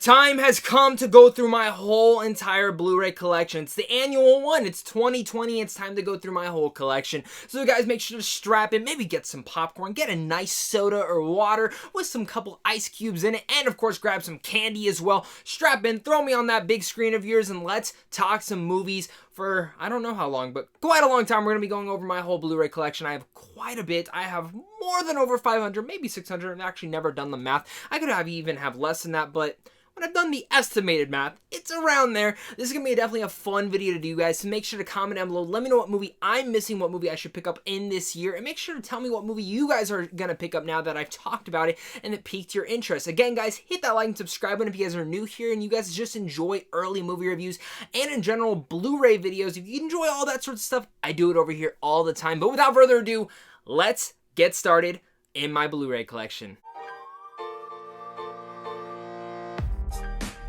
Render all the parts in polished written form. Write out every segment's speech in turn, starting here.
Time has come to go through my whole entire Blu-ray collection. It's the annual one. It's 2020. It's time to go through my whole collection. So guys, make sure to strap in, maybe get some popcorn, get a nice soda or water with some couple ice cubes in it, and of course grab some candy as well. Strap in, throw me on that big screen of yours, and let's talk some movies for, I don't know how long, but quite a long time. We're going to be going over my whole Blu-ray collection. I have quite a bit. I have more than over 500, maybe 600. I've actually never done the math. I could even have less than that, but when I've done the estimated math, it's around there. This is going to be definitely a fun video to do, guys, so make sure to comment down below. Let me know what movie I'm missing, what movie I should pick up in this year, and make sure to tell me what movie you guys are going to pick up now that I've talked about it and it piqued your interest. Again, guys, hit that like and subscribe button if you guys are new here and you guys just enjoy early movie reviews and in general Blu-ray videos. If you enjoy all that sort of stuff, I do it over here all the time. But without further ado, let's get started in my Blu-ray collection.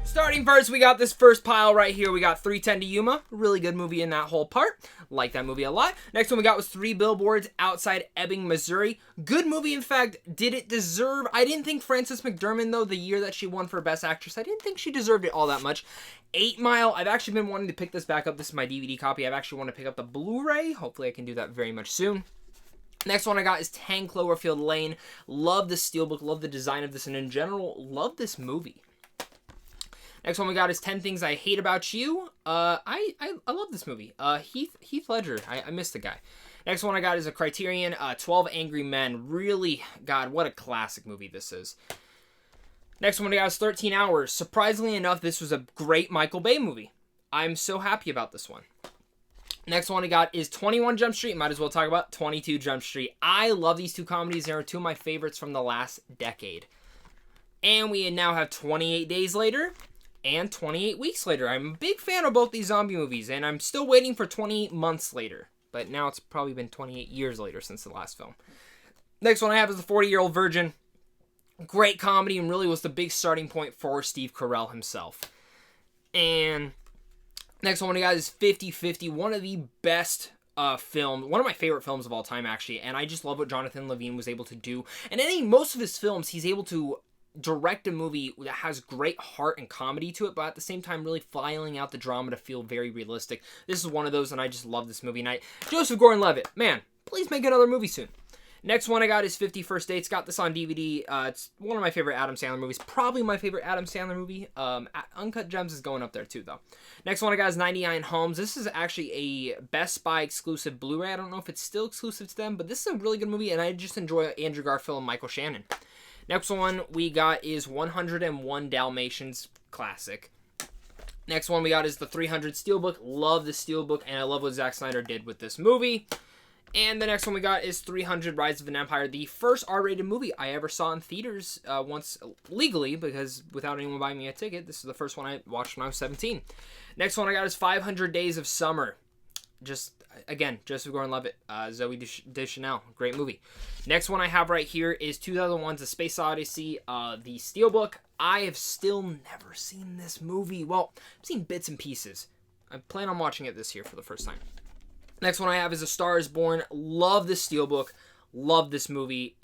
Starting first, we got this first pile right here. We got 3:10 to Yuma, really good movie in that whole part. Like that movie a lot. Next one we got was 3 Billboards Outside Ebbing, Missouri. Good movie, in fact. Did it deserve... I didn't think Frances McDormand, though, the year that she won for Best Actress, I didn't think she deserved it all that much. 8 Mile, I've actually been wanting to pick this back up. This is my DVD copy. I've actually wanted to pick up the Blu-ray. Hopefully I can do that very much soon. Next one I got is 10 Cloverfield Lane. Love the steelbook, love the design of this, and in general, love this movie. Next one we got is 10 Things I Hate About You. I love this movie. Heath Ledger. I miss the guy. Next one I got is a Criterion, 12 Angry Men. Really, God, what a classic movie this is. Next one we got is 13 Hours. Surprisingly enough, this was a great Michael Bay movie. I'm so happy about this one. Next one I got is 21 Jump Street. Might as well talk about 22 Jump Street. I love these two comedies. They are two of my favorites from the last decade. And we now have 28 Days Later and 28 Weeks Later. I'm a big fan of both these zombie movies, and I'm still waiting for 28 Months Later. But now it's probably been 28 years later since the last film. Next one I have is The 40-Year-Old Virgin. Great comedy, and really was the big starting point for Steve Carell himself. And next one I got is 50-50, one of the best film, one of my favorite films of all time, actually. And I just love what Jonathan Levine was able to do. And in most of his films, he's able to direct a movie that has great heart and comedy to it, but at the same time really filing out the drama to feel very realistic. This is one of those, and I just love this movie. And Joseph Gordon-Levitt, man, please make another movie soon. Next one I got is 50 First Dates. Got this on DVD. It's one of my favorite Adam Sandler movies. Probably my favorite Adam Sandler movie. Uncut Gems is going up there too, though. Next one I got is 99 Homes. This is actually a Best Buy exclusive Blu-ray. I don't know if it's still exclusive to them, but this is a really good movie, and I just enjoy Andrew Garfield and Michael Shannon. Next one we got is 101 Dalmatians, classic. Next one we got is the 300 Steelbook. Love the Steelbook, and I love what Zack Snyder did with this movie. And the next one we got is 300 Rise of an Empire, the first R-rated movie I ever saw in theaters once legally, because without anyone buying me a ticket, this is the first one I watched when I was 17. Next one I got is 500 Days of Summer. Just, again, Joseph Gordon-Levitt, Zoe Deschanel, great movie. Next one I have right here is 2001's A Space Odyssey, the Steelbook. I have still never seen this movie. Well, I've seen bits and pieces. I plan on watching it this year for the first time. Next one I have is A Star is Born. Love this Steelbook. Love this movie.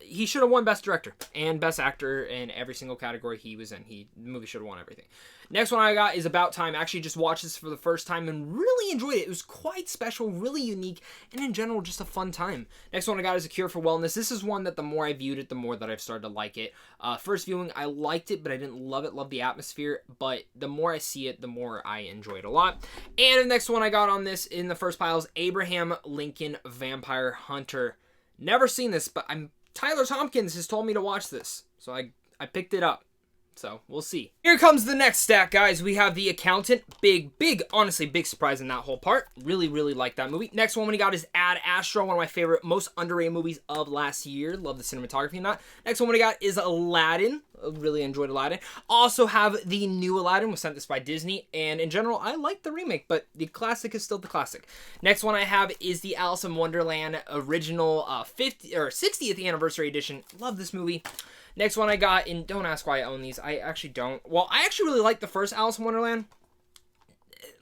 He should have won Best Director and Best Actor in every single category he was in. The movie should have won everything. Next one I got is About Time. Actually just watched this for the first time and really enjoyed it. It was quite special, really unique, and in general just a fun time. Next one I got is A Cure for Wellness. This is one that the more I viewed it, the more that I've started to like it. First viewing, I liked it, but I didn't love it. Love the atmosphere, but the more I see it, the more I enjoy it a lot. And the next one I got on this in the first pile is Abraham Lincoln Vampire Hunter. Never seen this, but Tyler Tompkins has told me to watch this, so I picked it up. So, we'll see. Here comes the next stack, guys. We have The Accountant. Honestly, big surprise in that whole part. Really, really like that movie. Next one we got is Ad Astra, one of my favorite, most underrated movies of last year. Love the cinematography in that. Next one we got is Aladdin. Really enjoyed Aladdin. Also have the new Aladdin, was sent this by Disney, and in general, I like the remake, but the classic is still the classic. Next one I have is the Alice in Wonderland original 60th anniversary edition. Love this movie. Next one I got, and don't ask why I own these. I actually don't. Well, I actually really like the first Alice in Wonderland.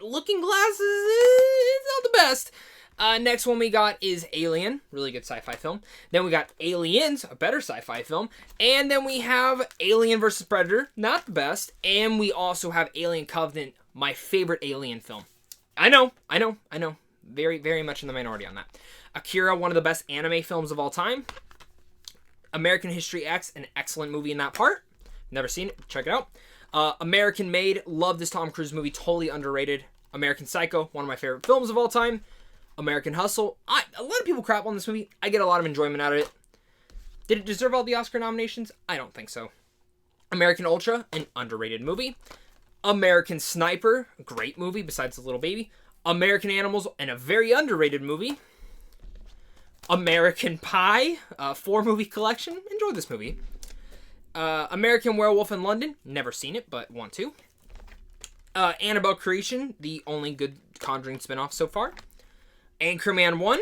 Looking Glasses, it's not the best. Next one we got is Alien, really good sci-fi film. Then we got Aliens, a better sci-fi film. And then we have Alien vs. Predator, not the best. And we also have Alien Covenant, my favorite Alien film. I know. Very, very much in the minority on that. Akira, one of the best anime films of all time. American History X, an excellent movie in that part. Never seen it, check it out. American Made, love this Tom Cruise movie, totally underrated. American Psycho, one of my favorite films of all time. American Hustle. A lot of people crap on this movie. I get a lot of enjoyment out of it. Did it deserve all the Oscar nominations? I don't think so. American Ultra, an underrated movie. American Sniper, great movie besides The Little Baby. American Animals, and a very underrated movie. American Pie, 4-movie collection. Enjoyed this movie. American Werewolf in London. Never seen it, but want to. Annabelle Creation, the only good Conjuring spinoff so far. Anchorman 1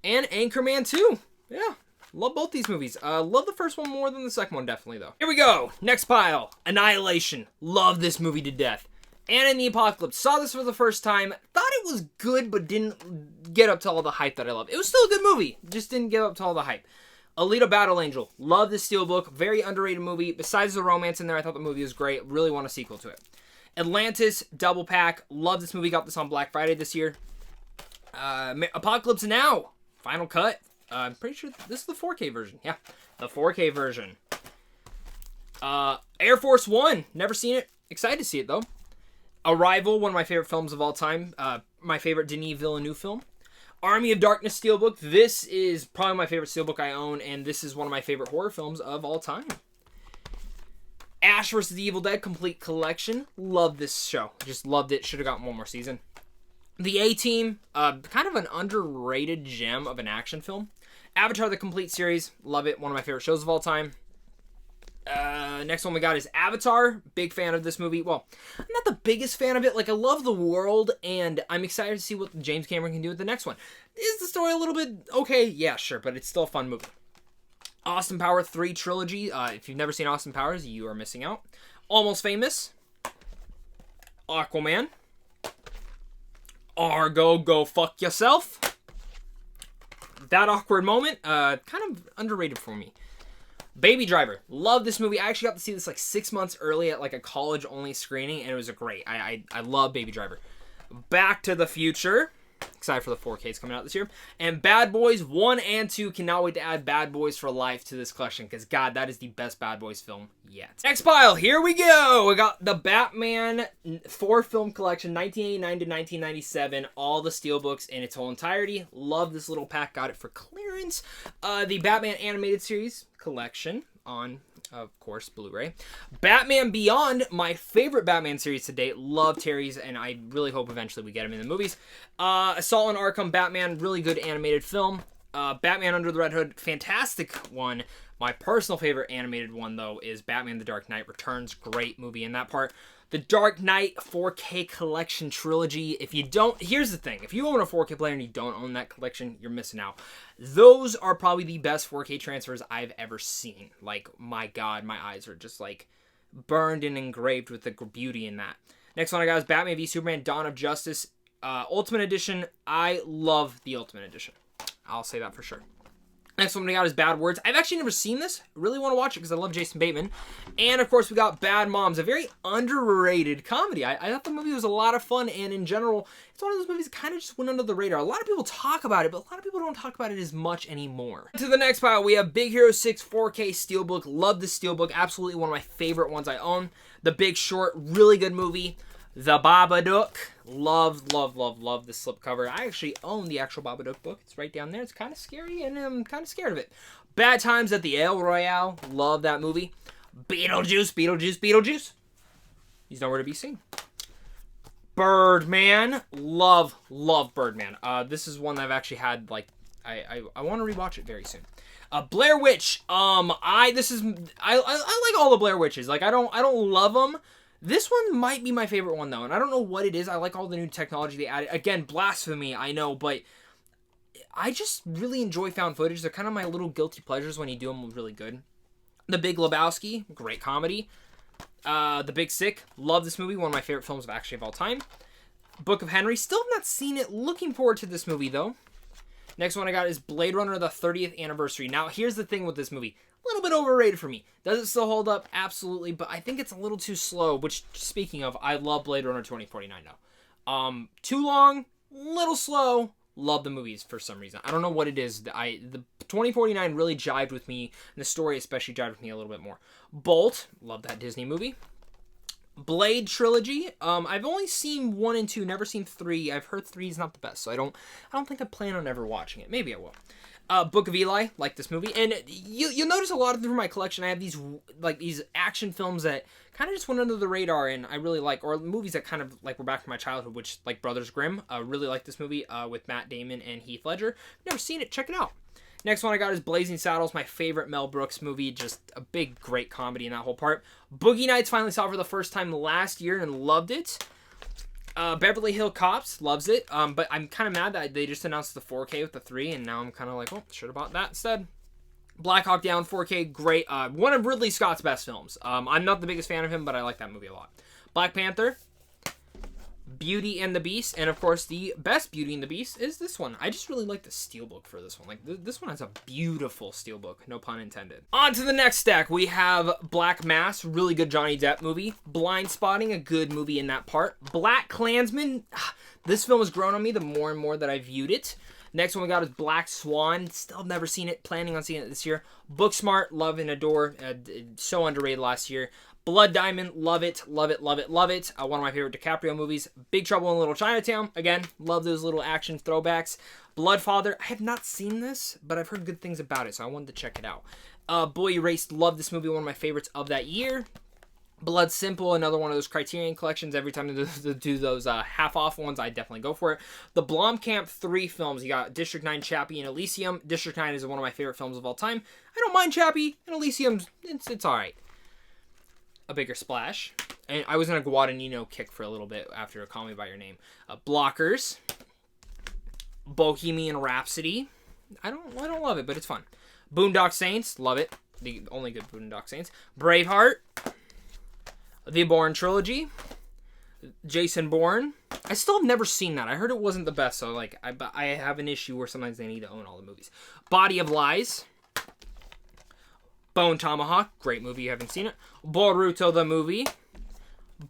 and Anchorman 2. Yeah, love both these movies. Love the first one more than the second one, definitely, though. Here we go. Next pile. Annihilation. Love this movie to death. Anna and the Apocalypse. Saw this for the first time. Thought it was good, but didn't get up to all the hype that I love. It was still a good movie. Just didn't get up to all the hype. Alita Battle Angel. Love the Steelbook. Very underrated movie. Besides the romance in there, I thought the movie was great. Really want a sequel to it. Atlantis. Double pack. Love this movie. Got this on Black Friday this year. Apocalypse Now. Final cut. I'm pretty sure this is the 4K version. Yeah, the 4K version. Air Force One. Never seen it. Excited to see it, though. Arrival, one of my favorite films of all time. My favorite Denis Villeneuve film. Army of Darkness Steelbook. This is probably my favorite Steelbook I own, and this is one of my favorite horror films of all time. Ash vs. the Evil Dead Complete Collection. Love this show. Just loved it. Should have gotten one more season. The A-Team. Kind of an underrated gem of an action film. Avatar the Complete Series. Love it. One of my favorite shows of all time. Next one we got is Avatar. Big fan of this movie. Well, I'm not the biggest fan of it. Like, I love the world, and I'm excited to see what James Cameron can do with the next one. Is the story a little bit okay? Yeah, sure, but it's still a fun movie. Austin Power 3 trilogy. If you've never seen Austin Powers, you are missing out. Almost Famous. Aquaman. Argo, Go Fuck Yourself. That Awkward Moment. Kind of underrated for me. Baby Driver. Love this movie. I actually got to see this like 6 months early at like a college-only screening, and it was great. I love Baby Driver. Back to the Future. Excited for the 4Ks coming out this year. And Bad Boys 1 and 2. Cannot wait to add Bad Boys for Life to this collection, because, God, that is the best Bad Boys film yet. Next pile. Here we go. We got the Batman 4-film collection, 1989 to 1997. All the steelbooks in its whole entirety. Love this little pack. Got it for clearance. The Batman Animated Series collection on, of course, Blu-ray. Batman Beyond, my favorite Batman series to date. Love Terry's, and I really hope eventually we get him in the movies. Assault on Arkham Batman, really good animated film. Batman Under the Red Hood, fantastic one. My personal favorite animated one, though, is Batman The Dark Knight Returns. Great movie in that part. The Dark Knight 4K collection trilogy. If you don't, here's the thing. If you own a 4K player and you don't own that collection, you're missing out. Those are probably the best 4K transfers I've ever seen. Like, my God, my eyes are just like burned and engraved with the beauty in that. Next one I got is Batman v Superman Dawn of Justice Ultimate Edition. I love the Ultimate Edition. I'll say that for sure. Next one we got is Bad Words. I've actually never seen this. Really want to watch it because I love Jason Bateman. And, of course, we got Bad Moms, a very underrated comedy. I thought the movie was a lot of fun, and in general, it's one of those movies that kind of just went under the radar. A lot of people talk about it, but a lot of people don't talk about it as much anymore. To the next pile, we have Big Hero 6 4K Steelbook. Love this Steelbook. Absolutely one of my favorite ones I own. The Big Short, really good movie. The Babadook. Love the slipcover. I actually own the actual Babadook book. It's right down there. It's kind of scary, and I'm kind of scared of it. Bad Times at the El Royale. Love that movie. Beetlejuice. He's nowhere to be seen. Birdman. Love Birdman. This is one that I've actually had, like, I want to rewatch it very soon. Blair Witch. I like all the Blair Witches. Like, I don't love them. This one might be my favorite one, though, and I don't know what it is. I like all the new technology they added. Again, blasphemy, I know, but I just really enjoy found footage. They're kind of my little guilty pleasures when you do them really good. The Big Lebowski, great comedy. The Big Sick, love this movie. One of my favorite films of all time. Book of Henry, still have not seen it. Looking forward to this movie, though. Next one I got is Blade Runner: The 30th Anniversary. Now, here's the thing with this movie. A little bit overrated for me. Does it still hold up? Absolutely, but I think it's a little too slow, which, speaking of, I love Blade Runner 2049 now. Too long, little slow. Love the movies for some reason. I don't know what it is. The 2049 really jived with me, and the story especially jived with me a little bit more. Bolt, love that Disney movie. Blade trilogy. I've only seen 1 and 2, never seen 3. I've heard 3 is not the best, so I don't think I plan on ever watching it. Maybe I will. Book of Eli, like this movie, and you'll notice a lot of through my collection. I have these action films that kind of just went under the radar, and I really like, or movies that kind of like were back from my childhood, which like Brothers Grimm. Really like this movie with Matt Damon and Heath Ledger. Never seen it, check it out. Next one I got is Blazing Saddles, my favorite Mel Brooks movie. Just a big, great comedy in that whole part. Boogie Nights, finally saw for the first time last year and loved it. Beverly Hill Cops, loves it. But I'm kind of mad that they just announced the 4K with the 3, and now I'm kind of like, well, should have bought that instead. Black Hawk Down 4K, great. One of Ridley Scott's best films. I'm not the biggest fan of him, but I like that movie a lot. Black Panther, Beauty and the Beast, and of course the best Beauty and the Beast is this one. I just really like the steelbook for this one. Like this one has a beautiful steelbook, no pun intended. On to the next stack, we have Black Mass, really good Johnny Depp movie. Blind Spotting, a good movie in that part. Black Klansman, this film has grown on me the more and more that I viewed it. Next one we got is Black Swan. Still never seen it, planning on seeing it this year. Booksmart, love and adore, so underrated last year. Blood Diamond, love it, love it, love it, love it. One of my favorite DiCaprio movies. Big Trouble in Little Chinatown, again, love those little action throwbacks. Bloodfather, I have not seen this, but I've heard good things about it, so I wanted to check it out. Boy Erased, love this movie, one of my favorites of that year. Blood Simple, another one of those Criterion collections. Every time they do those half-off ones, I definitely go for it. The Blomkamp 3 films, you got District 9, Chappie, and Elysium. District 9 is one of my favorite films of all time. I don't mind Chappie, and Elysium, it's alright. A Bigger Splash. And I was in a Guadagnino kick for a little bit after Call Me By Your Name. Blockers. Bohemian Rhapsody. I don't love it, but it's fun. Boondock Saints, love it. The only good Boondock Saints. Braveheart. The Bourne Trilogy. Jason Bourne. I still have never seen that. I heard it wasn't the best, so like I have an issue where sometimes they need to own all the movies. Body of Lies. Bone Tomahawk, great movie, you haven't seen it. Boruto the movie.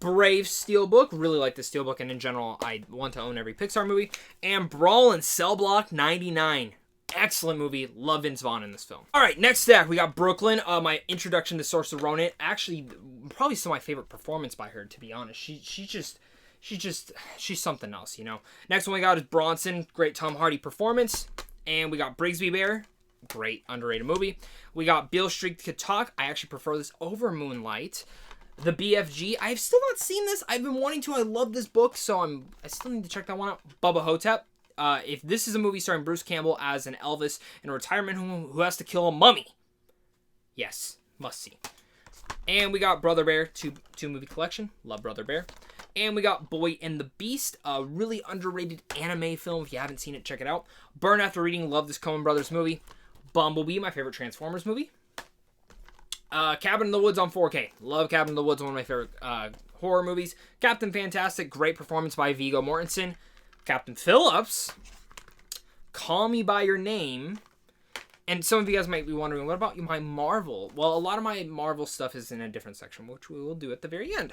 Brave Steelbook, really like the Steelbook, and in general, I want to own every Pixar movie. And Brawl in Cell Block 99. Excellent movie, love Vince Vaughn in this film. Alright, next stack, we got Brooklyn, my introduction to Saoirse Ronan. Actually, probably still my favorite performance by her, to be honest. She's something else, you know. Next one we got is Bronson, great Tom Hardy performance. And we got Brigsby Bear. Great, underrated movie. We got Beale Street Could Talk. I actually prefer this over Moonlight. The BFG. I've still not seen this. I've been wanting to. I love this book, so I still need to check that one out. Bubba Hotep. If this is a movie starring Bruce Campbell as an Elvis in a retirement home who has to kill a mummy. Yes, must see. And we got Brother Bear, two movie collection. Love Brother Bear. And we got Boy and the Beast, a really underrated anime film. If you haven't seen it, check it out. Burn After Reading. Love this Coen Brothers movie. Bumblebee, my favorite Transformers movie. Cabin in the Woods on 4K. Love Cabin in the Woods, one of my favorite horror movies. Captain Fantastic, great performance by Viggo Mortensen. Captain Phillips. Call Me By Your Name. And some of you guys might be wondering, what about my Marvel? Well, a lot of my Marvel stuff is in a different section, which we will do at the very end.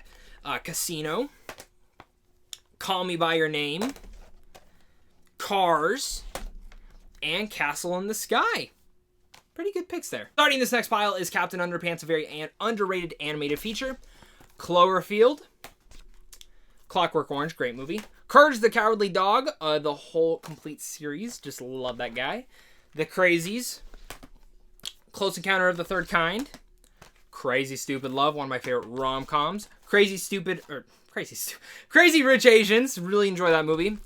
Casino. Call Me By Your Name. Cars. And Castle in the Sky. Pretty good picks there. Starting this next pile is Captain Underpants, a very underrated animated feature. Cloverfield. Clockwork Orange, great movie. Courage the Cowardly Dog, the whole complete series. Just love that guy. The Crazies. Close Encounter of the Third Kind. Crazy Stupid Love, one of my favorite rom-coms. Crazy Rich Asians, really enjoy that movie.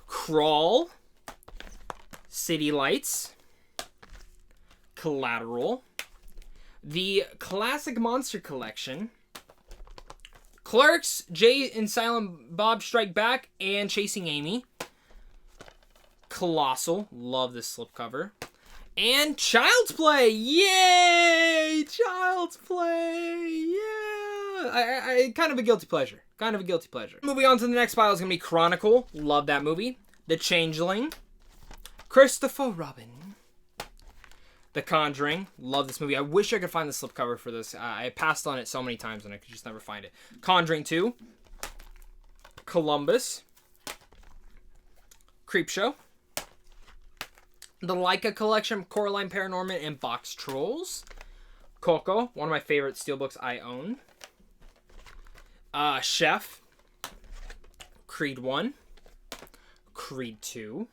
Crawl. City Lights. Collateral. The Classic Monster Collection. Clerks, Jay and Silent Bob Strike Back, and Chasing Amy. Colossal, love this slipcover. And Child's Play, yay! Child's Play, yeah! I kind of a guilty pleasure. Moving on to the next pile is going to be Chronicle, love that movie. The Changeling. Christopher Robin. The Conjuring. Love this movie. I wish I could find the slipcover for this. I passed on it so many times and I could just never find it. Conjuring 2. Columbus. Creepshow. The Leica Collection, Coraline Paranorman, and Box Trolls. Coco, one of my favorite steelbooks I own. Chef. Creed 1. Creed 2.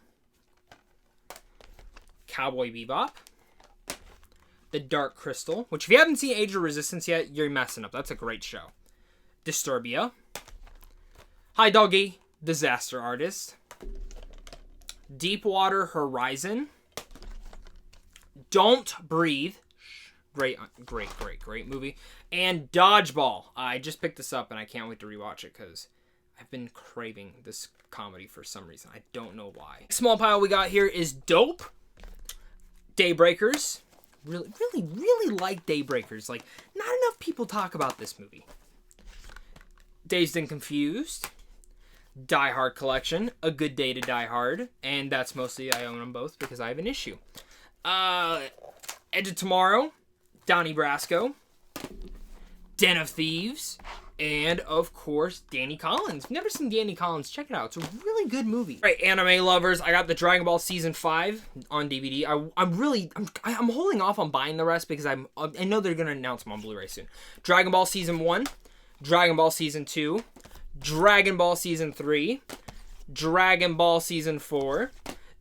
Cowboy Bebop. The Dark Crystal, which if you haven't seen Age of Resistance yet, you're messing up. That's a great show. Disturbia. Hi Doggy. Disaster Artist. Deepwater Horizon. Don't Breathe. Great movie. And Dodgeball. I just picked this up and I can't wait to rewatch it because I've been craving this comedy for some reason. I don't know why. Small pile we got here is Dope. Daybreakers. Really like Daybreakers. Like, not enough people talk about this movie. Dazed and Confused. Die Hard Collection. A Good Day to Die Hard. And that's mostly, I own them both because I have an issue. Edge of Tomorrow. Donnie Brasco. Den of Thieves. And, of course, Danny Collins. Never seen Danny Collins. Check it out. It's a really good movie. All right, anime lovers. I got the Dragon Ball Season 5 on DVD. I'm holding off on buying the rest because I know they're going to announce them on Blu-ray soon. Dragon Ball Season 1. Dragon Ball Season 2. Dragon Ball Season 3. Dragon Ball Season 4.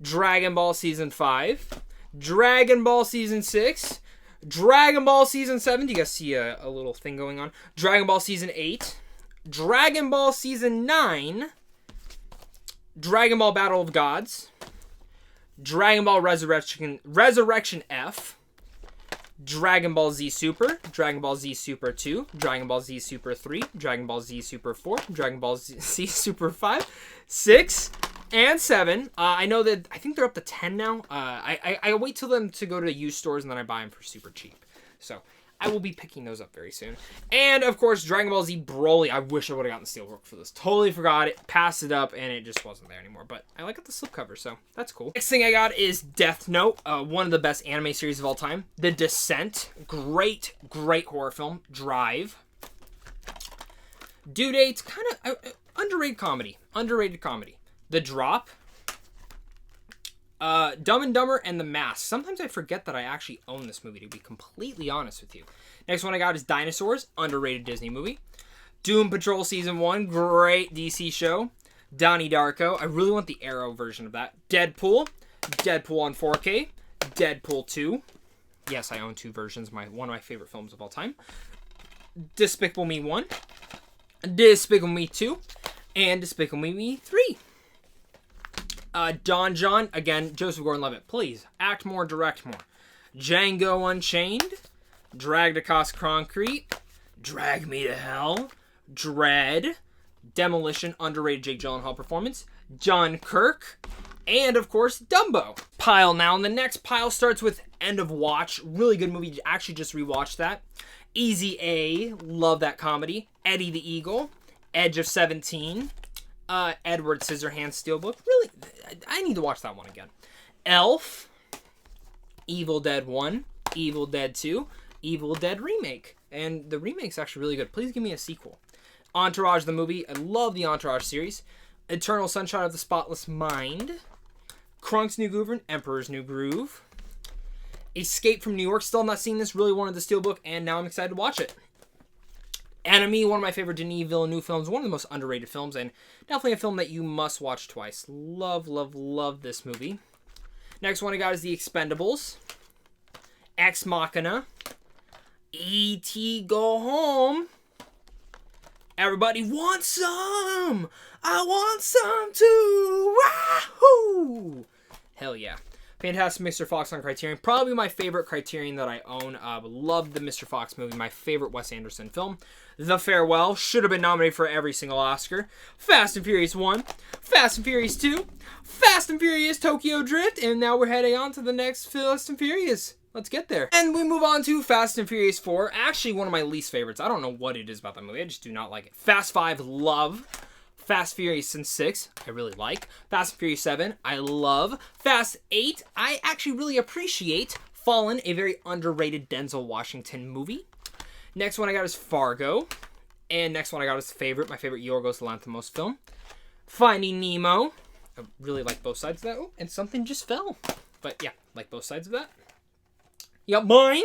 Dragon Ball Season 5. Dragon Ball Season 6. Dragon Ball Season 7. Do you guys see a little thing going on? Dragon Ball Season 8. Dragon Ball Season 9. Dragon Ball Battle of Gods. Dragon Ball Resurrection F. Dragon Ball Z Super. Dragon Ball Z Super 2. Dragon Ball Z Super 3. Dragon Ball Z Super 4. Dragon Ball Z Super 5. 6. And 7. I think they're up to 10 now. I wait till them to go to used stores and then I buy them for super cheap. So I will be picking those up very soon. And of course, Dragon Ball Z Broly. I wish I would have gotten the steelbook for this. Totally forgot it. Passed it up and it just wasn't there anymore. But I like the slipcover, so that's cool. Next thing I got is Death Note. One of the best anime series of all time. The Descent. Great horror film. Drive. Due Date's kind of underrated comedy. The Drop, Dumb and Dumber, and The Mask. Sometimes I forget that I actually own this movie, to be completely honest with you. Next one I got is Dinosaurs, underrated Disney movie. Doom Patrol Season 1, great DC show. Donnie Darko, I really want the Arrow version of that. Deadpool on 4K. Deadpool 2. Yes, I own 2 versions, one of my favorite films of all time. Despicable Me 1. Despicable Me 2. And Despicable Me 3. Don John, again, Joseph Gordon-Levitt, please, act more, direct more. Django Unchained, Dragged Across Concrete, Drag Me to Hell, Dread, Demolition, underrated Jake Gyllenhaal performance, John Kirk, and, of course, Dumbo. Pile now, and the next pile starts with End of Watch, really good movie, actually just rewatched that. Easy A, love that comedy. Eddie the Eagle, Edge of 17, Edward Scissorhands steelbook. Really, I need to watch that one again. Elf, Evil Dead 1, Evil Dead 2, Evil Dead Remake. And the remake's actually really good. Please give me a sequel. Entourage the movie. I love the Entourage series. Eternal Sunshine of the Spotless Mind. Krunk's New Groove and Emperor's New Groove. Escape from New York. Still not seen this. Really wanted the steelbook, and now I'm excited to watch it. Enemy, one of my favorite Denis Villeneuve films, one of the most underrated films, and definitely a film that you must watch twice. Love this movie. Next one I got is The Expendables. Ex Machina. E.T. Go Home. Everybody wants some! I want some too! Wahoo! Hell yeah. Fantastic Mr. Fox on Criterion. Probably my favorite Criterion that I own. Love the Mr. Fox movie. My favorite Wes Anderson film. The Farewell. Should have been nominated for every single Oscar. Fast and Furious 1. Fast and Furious 2. Fast and Furious Tokyo Drift. And now we're heading on to the next Fast and Furious. Let's get there. And we move on to Fast and Furious 4. Actually, one of my least favorites. I don't know what it is about that movie. I just do not like it. Fast 5, love. Fast Furious and 6, I really like. Fast and Furious 7, I love. Fast 8, I actually really appreciate. Fallen, a very underrated Denzel Washington movie. Next one I got is Fargo. And next one I got is my favorite Yorgos Lanthimos film. Finding Nemo. I really like both sides of that. Oh, and something just fell. But yeah, like both sides of that. You got mine.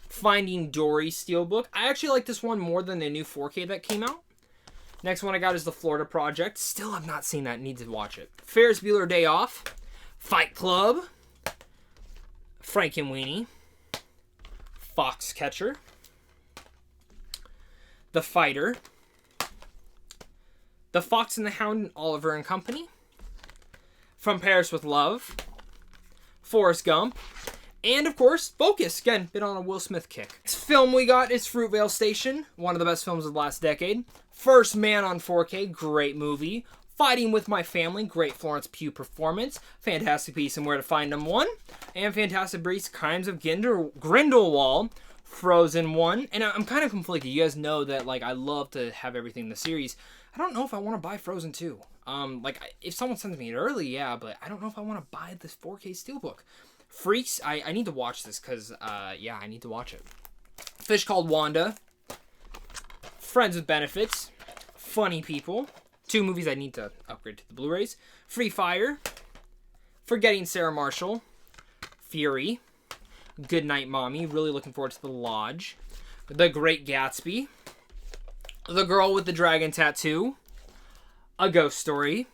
Finding Dory Steelbook. I actually like this one more than the new 4K that came out. Next one I got is The Florida Project. Still have not seen that. Need to watch it. Ferris Bueller Day Off. Fight Club. Frankenweenie. Foxcatcher. The Fighter. The Fox and the Hound and Oliver and Company. From Paris with Love. Forrest Gump. And, of course, Focus. Again, been on a Will Smith kick. Next film we got is Fruitvale Station. One of the best films of the last decade. First Man on 4K. Great movie. Fighting with My Family. Great Florence Pugh performance. Fantastic Beasts and Where to Find Them 1. And Fantastic Beasts Crimes of Grindelwald. Frozen 1. And I'm kind of conflicted. You guys know that, like, I love to have everything in the series. I don't know if I want to buy Frozen 2. If someone sends me it early, yeah, but I don't know if I want to buy this 4K Steelbook. Freaks, I need to watch this because, yeah, I need to watch it. Fish Called Wanda. Friends with Benefits. Funny People. 2 movies I need to upgrade to the Blu-rays. Free Fire. Forgetting Sarah Marshall. Fury. Goodnight Mommy. Really looking forward to The Lodge. The Great Gatsby. The Girl with the Dragon Tattoo. A Ghost Story.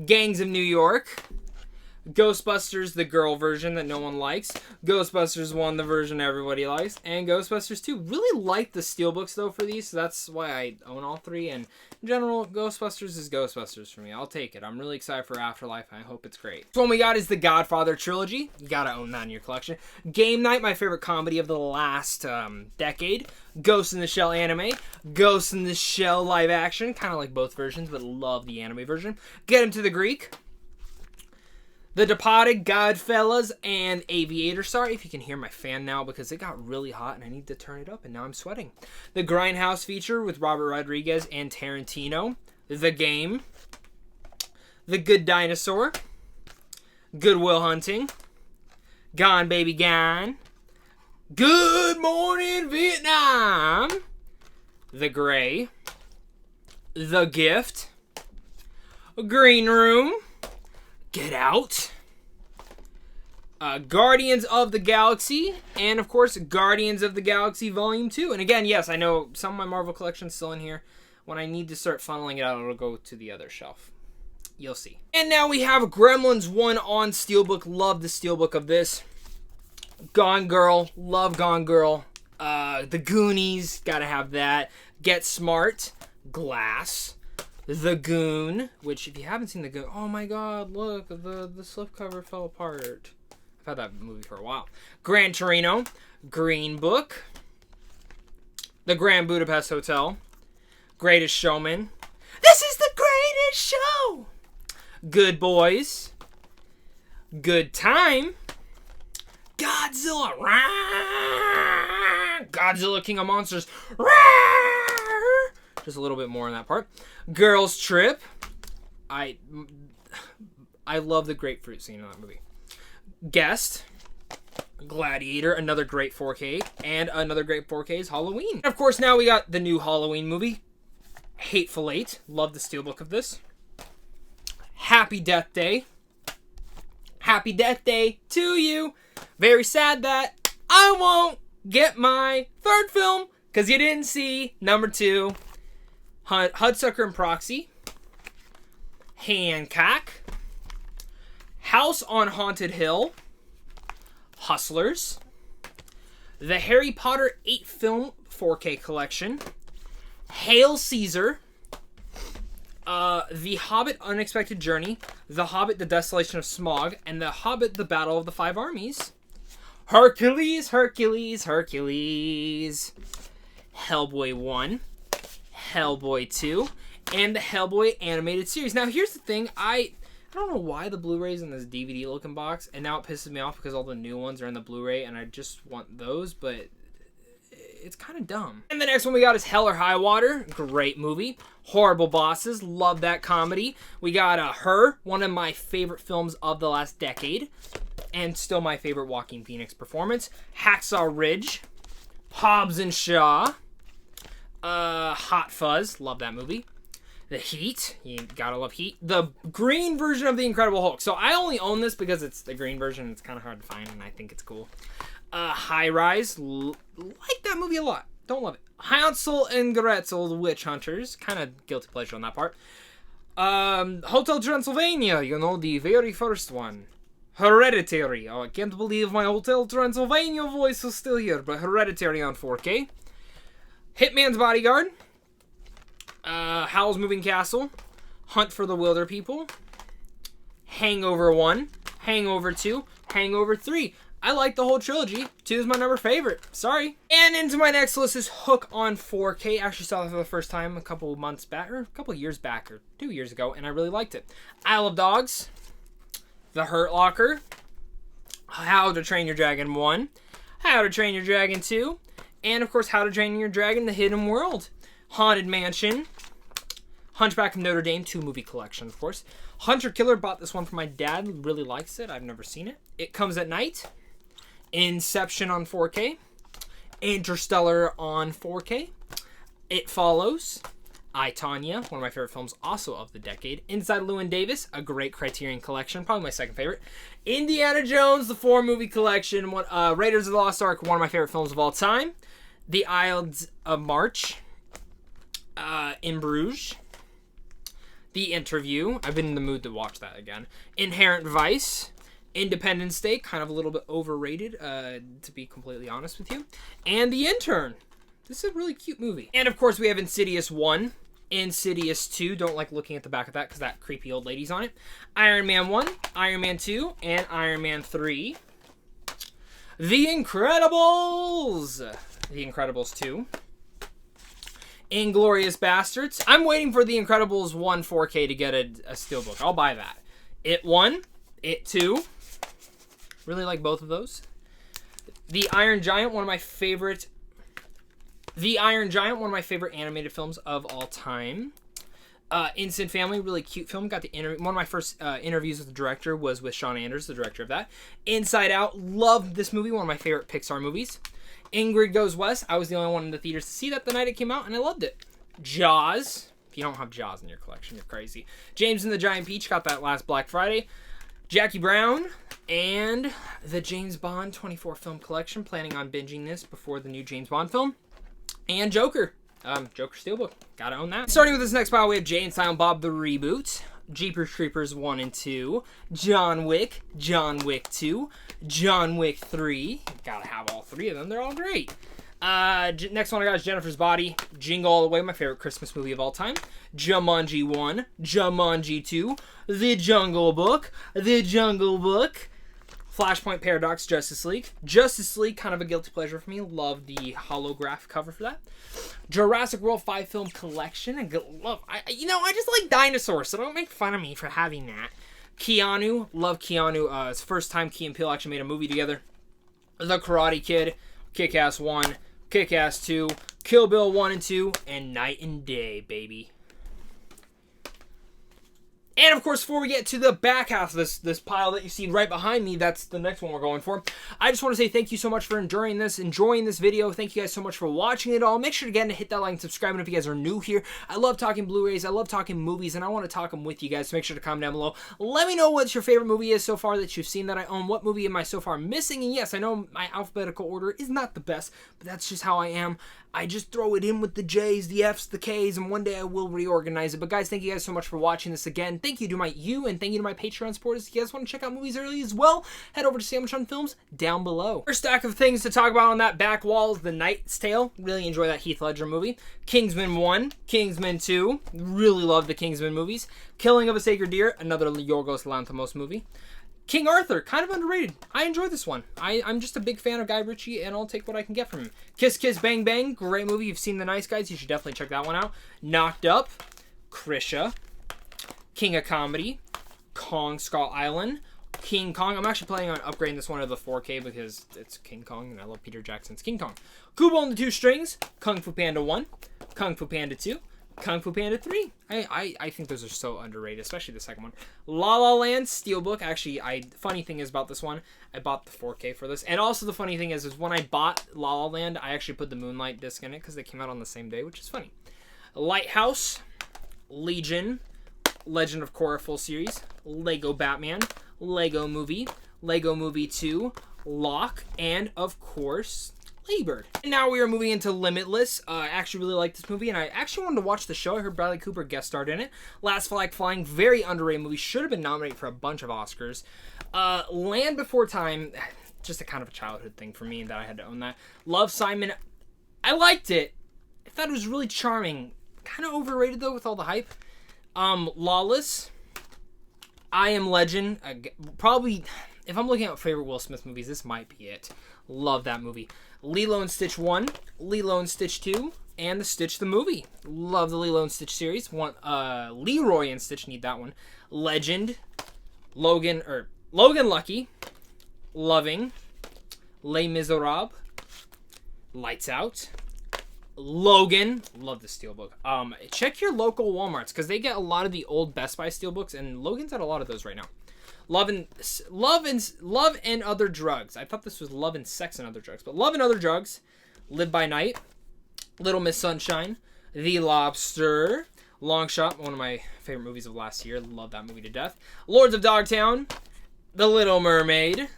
Gangs of New York. Ghostbusters, the girl version that no one likes. Ghostbusters 1, the version everybody likes. And Ghostbusters 2. Really like the steelbooks, though, for these. So that's why I own all 3. And in general, Ghostbusters is Ghostbusters for me. I'll take it. I'm really excited for Afterlife, and I hope it's great. This one we got is the Godfather trilogy. You gotta own that in your collection. Game Night, my favorite comedy of the last decade. Ghost in the Shell anime. Ghost in the Shell live action. Kind of like both versions, but love the anime version. Get Him to the Greek. The Departed, Godfellas, and Aviator. Sorry if you can hear my fan now because it got really hot and I need to turn it up and now I'm sweating. The Grindhouse feature with Robert Rodriguez and Tarantino. The Game. The Good Dinosaur. Good Will Hunting. Gone Baby Gone. Good Morning Vietnam. The Gray. The Gift. Green Room. Get Out, Guardians of the Galaxy, and of course, Guardians of the Galaxy Volume 2. And again, yes, I know some of my Marvel collection's still in here. When I need to start funneling it out, it'll go to the other shelf. You'll see. And now we have Gremlins 1 on Steelbook. Love the Steelbook of this. Gone Girl. Love Gone Girl. The Goonies. Gotta have that. Get Smart. Glass. The Goon, which if you haven't seen The Goon, oh my god, look, the slipcover fell apart. I've had that movie for a while. Gran Torino, Green Book, The Grand Budapest Hotel, Greatest Showman, this is the greatest show! Good Boys, Good Time, Godzilla, Godzilla King of Monsters, just a little bit more on that part. Girls Trip. I love the grapefruit scene in that movie. Guest. Gladiator. Another great 4K. And another great 4K is Halloween. And of course, now we got the new Halloween movie. Hateful Eight. Love the steelbook of this. Happy Death Day. Happy Death Day to you. Very sad that I won't get my third film because you didn't see number 2. Hudsucker and Proxy, Hancock, House on Haunted Hill, Hustlers, the Harry Potter 8 film 4K collection, Hail Caesar, The Hobbit Unexpected Journey, The Hobbit The Desolation of Smaug, and The Hobbit The Battle of the Five Armies, Hercules, Hercules, Hercules, Hellboy 1, Hellboy 2, and the Hellboy animated series. Now, here's the thing. I don't know why the Blu-ray's in this DVD-looking box, and now it pisses me off because all the new ones are in the Blu-ray, and I just want those, but it's kind of dumb. And the next one we got is Hell or High Water. Great movie. Horrible Bosses. Love that comedy. We got Her, one of my favorite films of the last decade. And still my favorite Joaquin Phoenix performance. Hacksaw Ridge. Hobbs and Shaw. Hot Fuzz. Love that movie. The Heat. You gotta love Heat. The green version of The Incredible Hulk. So I only own this because it's the green version. It's kind of hard to find, and I think it's cool. High Rise. Like that movie a lot. Don't love it. Hansel and Gretel, the Witch Hunters. Kind of guilty pleasure on that part. Hotel Transylvania. You know, the very first one. Hereditary. Oh, I can't believe my Hotel Transylvania voice is still here. But Hereditary on 4K. Hitman's Bodyguard. Howl's Moving Castle. Hunt for the Wilder People. Hangover 1. Hangover 2. Hangover 3. I like the whole trilogy. 2 is my number favorite. Sorry. And into my next list is Hook on 4K. Actually saw that for the first time a couple months back, or a couple years back, or 2 years ago, and I really liked it. Isle of Dogs. The Hurt Locker. How to Train Your Dragon 1. How to Train Your Dragon 2. And, of course, How to Train Your Dragon, The Hidden World. Haunted Mansion. Hunchback of Notre Dame, 2 movie collection, of course. Hunter Killer, bought this one for my dad. Really likes it. I've never seen it. It Comes at Night. Inception on 4K. Interstellar on 4K. It Follows. I, Tonya, one of my favorite films also of the decade. Inside Llewyn Davis, a great Criterion collection, probably my second favorite. Indiana Jones, the 4 movie collection. Raiders of the Lost Ark, one of my favorite films of all time. The Ides of March. In Bruges. The Interview. I've been in the mood to watch that again. Inherent Vice. Independence Day, kind of a little bit overrated, to be completely honest with you. And The Intern. This is a really cute movie. And of course we have Insidious 1. Insidious 2. Don't like looking at the back of that because that creepy old lady's on it. Iron Man 1. Iron Man 2. And Iron Man 3. The Incredibles. The Incredibles 2. Inglourious Bastards. I'm waiting for The Incredibles 1 4K to get a steelbook. I'll buy that. It 1. It 2. Really like both of those. The Iron Giant, one of my favorite animated films of all time. Instant Family, really cute film. Got the one of my first interviews with the director was with Sean Anders, the director of that. Inside Out, loved this movie, one of my favorite Pixar movies. Ingrid Goes West, I was the only one in the theaters to see that the night it came out, and I loved it. Jaws, if you don't have Jaws in your collection, you're crazy. James and the Giant Peach, got that last Black Friday. Jackie Brown, and the James Bond 24 film collection. Planning on binging this before the new James Bond film. And Joker. Joker Steelbook. Gotta own that. Starting with this next pile, we have Jay and Silent Bob the Reboot. Jeepers Creepers 1 and 2. John Wick. John Wick 2. John Wick 3. Gotta have all 3 of them. They're all great. Next one I got is Jennifer's Body. Jingle All the Way, my favorite Christmas movie of all time. Jumanji 1. Jumanji 2. The Jungle Book. The Jungle Book. Flashpoint Paradox, Justice League. Justice League, kind of a guilty pleasure for me. Love the holograph cover for that. Jurassic World 5 film collection. I just like dinosaurs, so don't make fun of me for having that. Keanu, love Keanu. It's the first time Key and Peele actually made a movie together. The Karate Kid, Kick-Ass 1, Kick-Ass 2, Kill Bill 1 and 2, and Night and Day, baby. And of course, before we get to the back half of this pile that you see right behind me, that's the next one we're going for. I just want to say thank you so much for enjoying this video. Thank you guys so much for watching it all. Make sure again to hit that like and subscribe. And if you guys are new here, I love talking Blu-rays, I love talking movies, and I want to talk them with you guys. So make sure to comment down below. Let me know what your favorite movie is so far that you've seen that I own. What movie am I so far missing? And yes, I know my alphabetical order is not the best, but that's just how I am. I just throw it in with the J's, the F's, the K's, and one day I will reorganize it. But guys, thank you guys so much for watching this again. Thank you to and thank you to my Patreon supporters. If you guys want to check out movies early as well, head over to Sandwich on Films down below. First stack of things to talk about on that back wall is The Knight's Tale. Really enjoy that Heath Ledger movie. Kingsman 1, Kingsman 2. Really love the Kingsman movies. Killing of a Sacred Deer, another Yorgos Lanthimos movie. King Arthur, kind of underrated. I enjoy this one. I'm just a big fan of Guy Ritchie, and I'll take what I can get from him. Kiss Kiss Bang Bang, great movie. You've seen The Nice Guys, you should definitely check that one out. Knocked Up, Krisha, King of Comedy, Kong Skull Island, King Kong. I'm actually planning on upgrading this one to the 4K because it's King Kong and I love Peter Jackson's King Kong. Kubo and the Two Strings, Kung Fu Panda 1, Kung Fu Panda 2, Kung Fu Panda 3. I think those are so underrated, especially the second one. La La Land Steelbook. Actually, funny thing is about this one, I bought the 4K for this. And also the funny thing is when I bought La La Land, I actually put the Moonlight disc in it because they came out on the same day, which is funny. Lighthouse, Legion, Legend of Korra full series, Lego Batman, Lego Movie, Lego Movie 2, Lock, and of course, Ladybird. And now we are moving into Limitless. I actually really like this movie, and I actually wanted to watch the show. I heard Bradley Cooper guest starred in it. Last Flag Flying, very underrated movie. Should have been nominated for a bunch of Oscars. Land Before Time, just a kind of a childhood thing for me that I had to own that. Love, Simon, I liked it. I thought it was really charming. Kind of overrated though with all the hype. Lawless, I Am Legend, probably, if I'm looking at favorite Will Smith movies, this might be it. Love that movie. Lilo and Stitch 1, Lilo and Stitch 2, and the Stitch the movie. Love the Lilo and Stitch series. Leroy and Stitch, need that one. Legend, Logan Lucky, Loving, Les Miserables, Lights Out, Logan, love the steelbook. Check your local Walmarts because they get a lot of the old Best Buy steelbooks, and Logan's at a lot of those right now. Love and Other Drugs. I thought this was Love and Sex and Other Drugs, but Love and Other Drugs. Live by Night, Little Miss Sunshine, The Lobster, Long Shot, one of my favorite movies of last year. Love that movie to death. Lords of Dogtown, The Little Mermaid,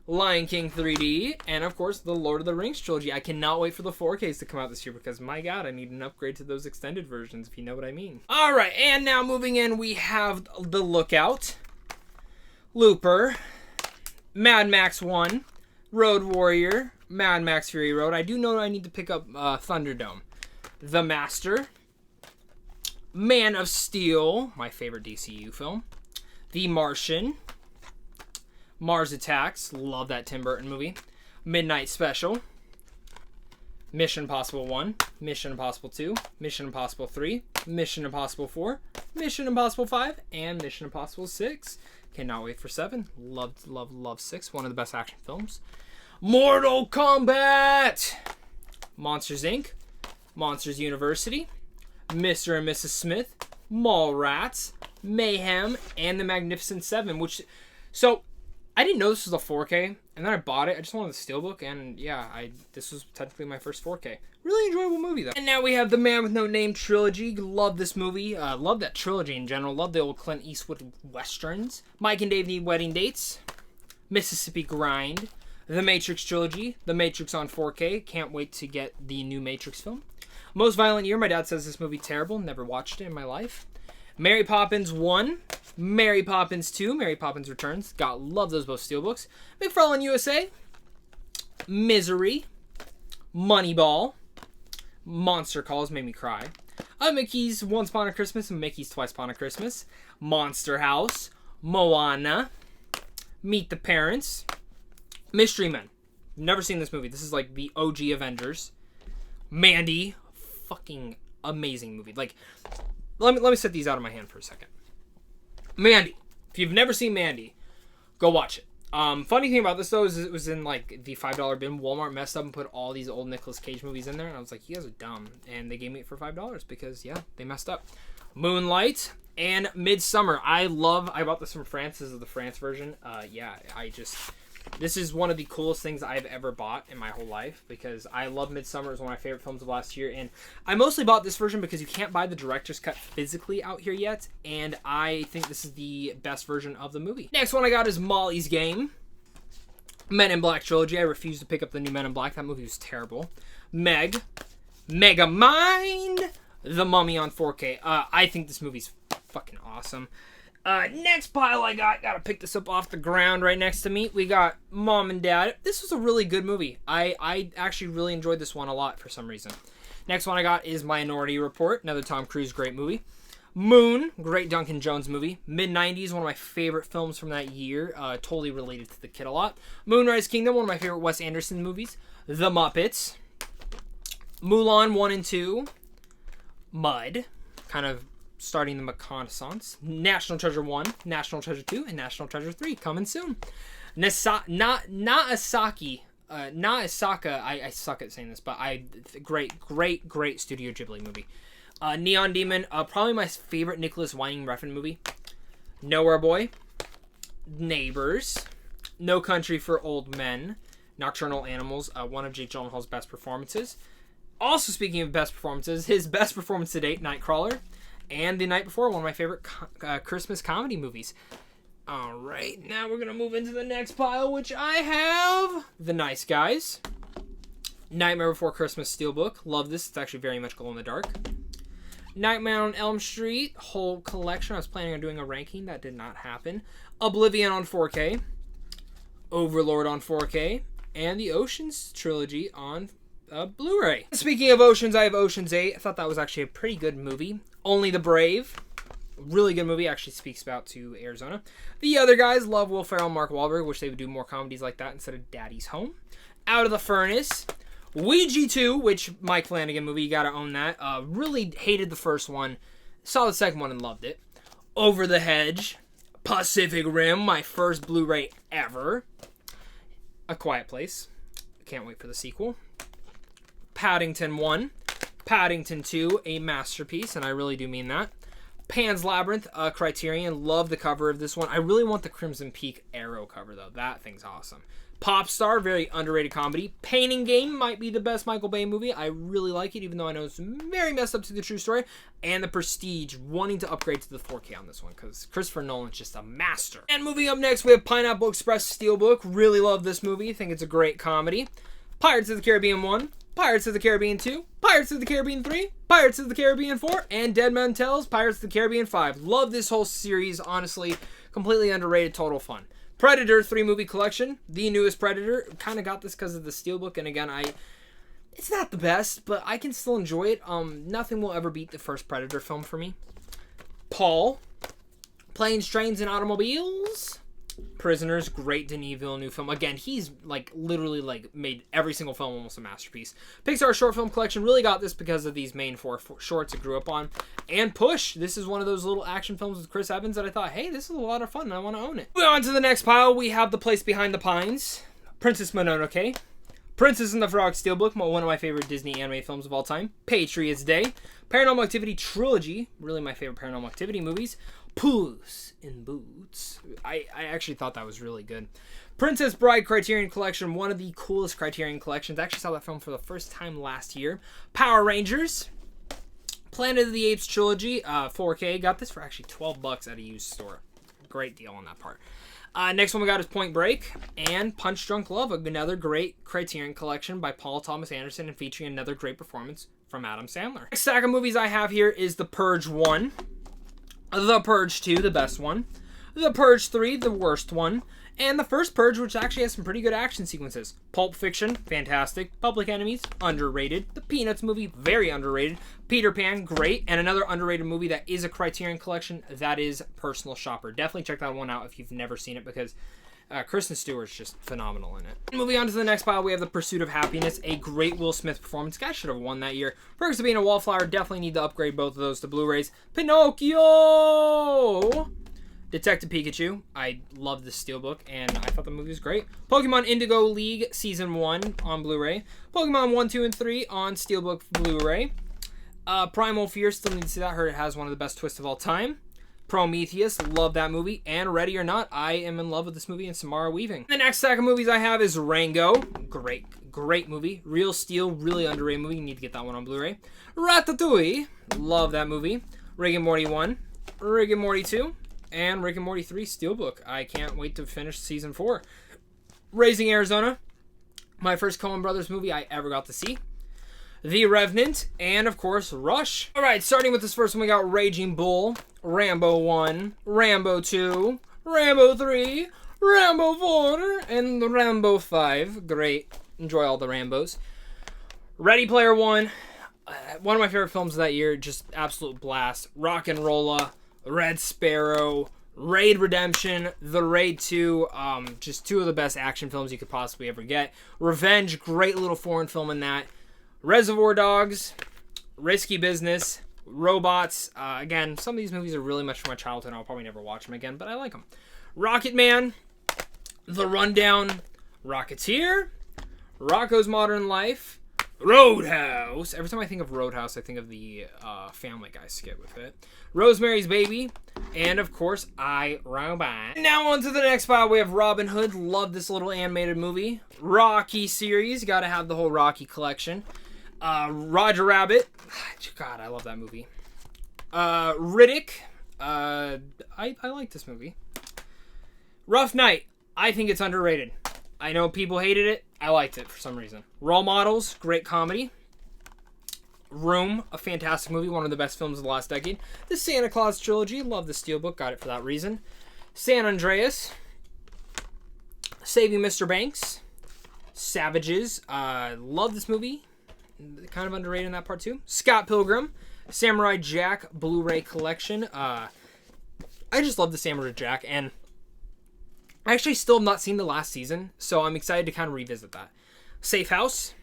Lion King 3D, and of course the Lord of the Rings trilogy. I cannot wait for the 4Ks to come out this year because my god, I need an upgrade to those extended versions, if you know what I mean. Alright, and now moving in, we have The Lookout, Looper, Mad Max 1, Road Warrior, Mad Max Fury Road. I do know I need to pick up Thunderdome. The Master, Man of Steel, my favorite DCU film, The Martian, Mars Attacks, love that Tim Burton movie, Midnight Special, Mission Impossible 1, Mission Impossible 2, Mission Impossible 3, Mission Impossible 4, Mission Impossible 5, and Mission Impossible 6. Cannot wait for 7. Love 6. One of the best action films. Mortal Kombat! Monsters, Inc., Monsters University, Mr. and Mrs. Smith, Mallrats, Mayhem, and The Magnificent Seven, so I didn't know this was a 4K, and then I bought it. I just wanted the steelbook, and yeah, this was technically my first 4K. Really enjoyable movie, though. And now we have the Man with No Name trilogy. Love this movie. Love that trilogy in general. Love the old Clint Eastwood westerns. Mike and Dave Need Wedding Dates, Mississippi Grind, The Matrix trilogy, The Matrix on 4K. Can't wait to get the new Matrix film. Most Violent Year. My dad says this movie terrible. Never watched it in my life. Mary Poppins 1, Mary Poppins 2, Mary Poppins Returns. Love those both steelbooks. McFarlane USA, Misery, Moneyball, Monster Calls, made me cry. Mickey's Once Upon a Christmas and Mickey's Twice Upon a Christmas. Monster House, Moana, Meet the Parents, Mystery Men. Never seen this movie. This is like the OG Avengers. Mandy, fucking amazing movie. Like, let me set these out of my hand for a second. Mandy. If you've never seen Mandy, go watch it. Funny thing about this, though, is it was in, like, the $5 bin. Walmart messed up and put all these old Nicolas Cage movies in there. And I was like, you guys are dumb. And they gave me it for $5 because, yeah, they messed up. Moonlight and Midsummer. I bought this from France. This is the France version. This is one of the coolest things I've ever bought in my whole life because I love Midsummer. It was one of my favorite films of last year. And I mostly bought this version because you can't buy the director's cut physically out here yet. And I think this is the best version of the movie. Next one I got is Molly's Game. Men in Black trilogy. I refuse to pick up the new Men in Black. That movie was terrible. Meg. Megamind. The Mummy on 4K. I think this movie's fucking awesome. Next pile I gotta pick this up off the ground right next to me. We got Mom and Dad. This was a really good movie. I actually really enjoyed this one a lot for some reason. Next one I got is Minority Report, another Tom Cruise great movie. Moon, great Duncan Jones movie. Mid-90s, one of my favorite films from that year. Totally related to the kid a lot. Moonrise Kingdom, one of my favorite Wes Anderson movies. The Muppets. Mulan 1 and 2. Mud, kind of starting the reconnaissance. National Treasure 1, National Treasure 2, and National Treasure 3 coming soon. Naasaki. Not Asaka. I suck at saying this, but great Studio Ghibli movie. Neon Demon. Probably my favorite Nicholas Winding Refn movie. Nowhere Boy. Neighbors. No Country for Old Men. Nocturnal Animals. One of Jake Gyllenhaal's best performances. Also, speaking of best performances, his best performance to date, Nightcrawler, and The Night Before, one of my favorite Christmas comedy movies. All right, now we're going to move into the next pile, which I have The Nice Guys. Nightmare Before Christmas Steelbook. Love this. It's actually very much glow in the dark. Nightmare on Elm Street, whole collection. I was planning on doing a ranking. That did not happen. Oblivion on 4K. Overlord on 4K. And the Oceans trilogy on Blu-ray. Speaking of Oceans, I have Oceans 8. I thought that was actually a pretty good movie. Only the Brave. Really good movie. Actually speaks about to Arizona. The Other Guys. Love Will Ferrell and Mark Wahlberg. Wish they would do more comedies like that instead of Daddy's Home. Out of the Furnace. Ouija 2, which Mike Flanagan movie. You gotta own that. Really hated the first one. Saw the second one and loved it. Over the Hedge. Pacific Rim. My first Blu-ray ever. A Quiet Place. Can't wait for the sequel. Paddington 1, Paddington 2, a masterpiece, and I really do mean that. Pan's Labyrinth, Criterion. Love the cover of this one. I really want the Crimson Peak Arrow cover, though. That thing's awesome. Popstar, very underrated comedy. Painting Game might be the best Michael Bay movie. I really like it, even though I know it's very messed up to the true story. And The Prestige, wanting to upgrade to the 4K on this one, because Christopher Nolan's just a master. And moving up next, we have Pineapple Express Steelbook. Really love this movie. Think it's a great comedy. Pirates of the Caribbean 1. Pirates of the Caribbean 2, Pirates of the Caribbean 3, Pirates of the Caribbean 4, and Dead Man Tells, Pirates of the Caribbean 5. Love this whole series, honestly. Completely underrated, total fun. Predator 3-movie collection, the newest Predator. Kind of got this because of the Steelbook, and again, it's not the best, but I can still enjoy it. Nothing will ever beat the first Predator film for me. Paul, Planes, Trains, and Automobiles. Prisoners, great Denis Villeneuve film. Again, he's literally made every single film almost a masterpiece. Pixar short film collection, really got this because of these main four shorts I grew up on. And Push, this is one of those little action films with Chris Evans that I thought, hey, this is a lot of fun and I want to own it. Moving on to the next pile, we have The Place Behind the Pines, Princess Mononoke, Princess and the Frog Steelbook, one of my favorite Disney anime films of all time, Patriots Day, Paranormal Activity Trilogy, really my favorite Paranormal Activity movies, Puss in Boots. I actually thought that was really good. Princess Bride Criterion Collection, one of the coolest Criterion collections. I actually saw that film for the first time last year. Power Rangers. Planet of the Apes Trilogy, 4K. Got this for actually $12 at a used store. Great deal on that part. Next one we got is Point Break and Punch Drunk Love, another great Criterion collection by Paul Thomas Anderson and featuring another great performance from Adam Sandler. Next stack of movies I have here is The Purge 1. The Purge 2, the best one. The Purge 3, the worst one. And The First Purge, which actually has some pretty good action sequences. Pulp Fiction, fantastic. Public Enemies, underrated. The Peanuts movie, very underrated. Peter Pan, great. And another underrated movie that is a Criterion collection, that is Personal Shopper. Definitely check that one out if you've never seen it, because Kristen Stewart's just phenomenal in it. Moving on to the next pile, we have The Pursuit of Happiness, a great Will Smith performance. Guy should have won that year. Perks of Being a Wallflower, definitely need to upgrade both of those to Blu-rays. Pinocchio! Detective Pikachu, I love this steelbook, and I thought the movie was great. Pokemon Indigo League Season 1 on Blu-ray. Pokemon 1, 2, and 3 on steelbook Blu-ray. Primal Fear, still need to see that. Heard it has one of the best twists of all time. Prometheus, love that movie. And Ready or Not, I am in love with this movie and Samara Weaving. The next stack of movies I have is Rango. Great movie. Real Steel, really underrated movie. You need to get that one on Blu-ray. Ratatouille, love that movie. Rick and Morty 1, Rick and Morty 2, and Rick and Morty 3 Steelbook. I can't wait to finish season 4. Raising Arizona, my first Coen Brothers movie I ever got to see. The Revenant, and of course, Rush. Alright, starting with this first one, we got Raging Bull, Rambo 1, Rambo 2, Rambo 3, Rambo 4, and the Rambo 5. Great. Enjoy all the Rambos. Ready Player One, one of my favorite films of that year, just absolute blast. Rock and Rolla, Red Sparrow, Raid Redemption, The Raid 2, just two of the best action films you could possibly ever get. Revenge, great little foreign film in that. Reservoir Dogs, Risky Business, robots. Again, some of these movies are really much from my childhood. I'll probably never watch them again, but I like them. Rocket Man, The Rundown, Rocketeer, Rocko's Modern Life, Roadhouse. Every time I think of Roadhouse, I think of the Family Guy skit with it. Rosemary's Baby, and of course, I, Robot. Now on to the next pile, we have Robin Hood. Love this little animated movie. Rocky series, gotta have the whole Rocky collection. Roger Rabbit. God, I love that movie. Riddick. I like this movie. Rough Night. I think it's underrated. I know people hated it. I liked it for some reason. Role Models. Great comedy. Room. A fantastic movie. One of the best films of the last decade. The Santa Claus trilogy. Love the Steelbook. Got it for that reason. San Andreas. Saving Mr. Banks. Savages. Love this movie. Kind of underrated in that part too. Scott Pilgrim. Samurai Jack Blu-ray collection. I just love the Samurai Jack, and I actually still have not seen the last season, so I'm excited to kind of revisit that. Safe House.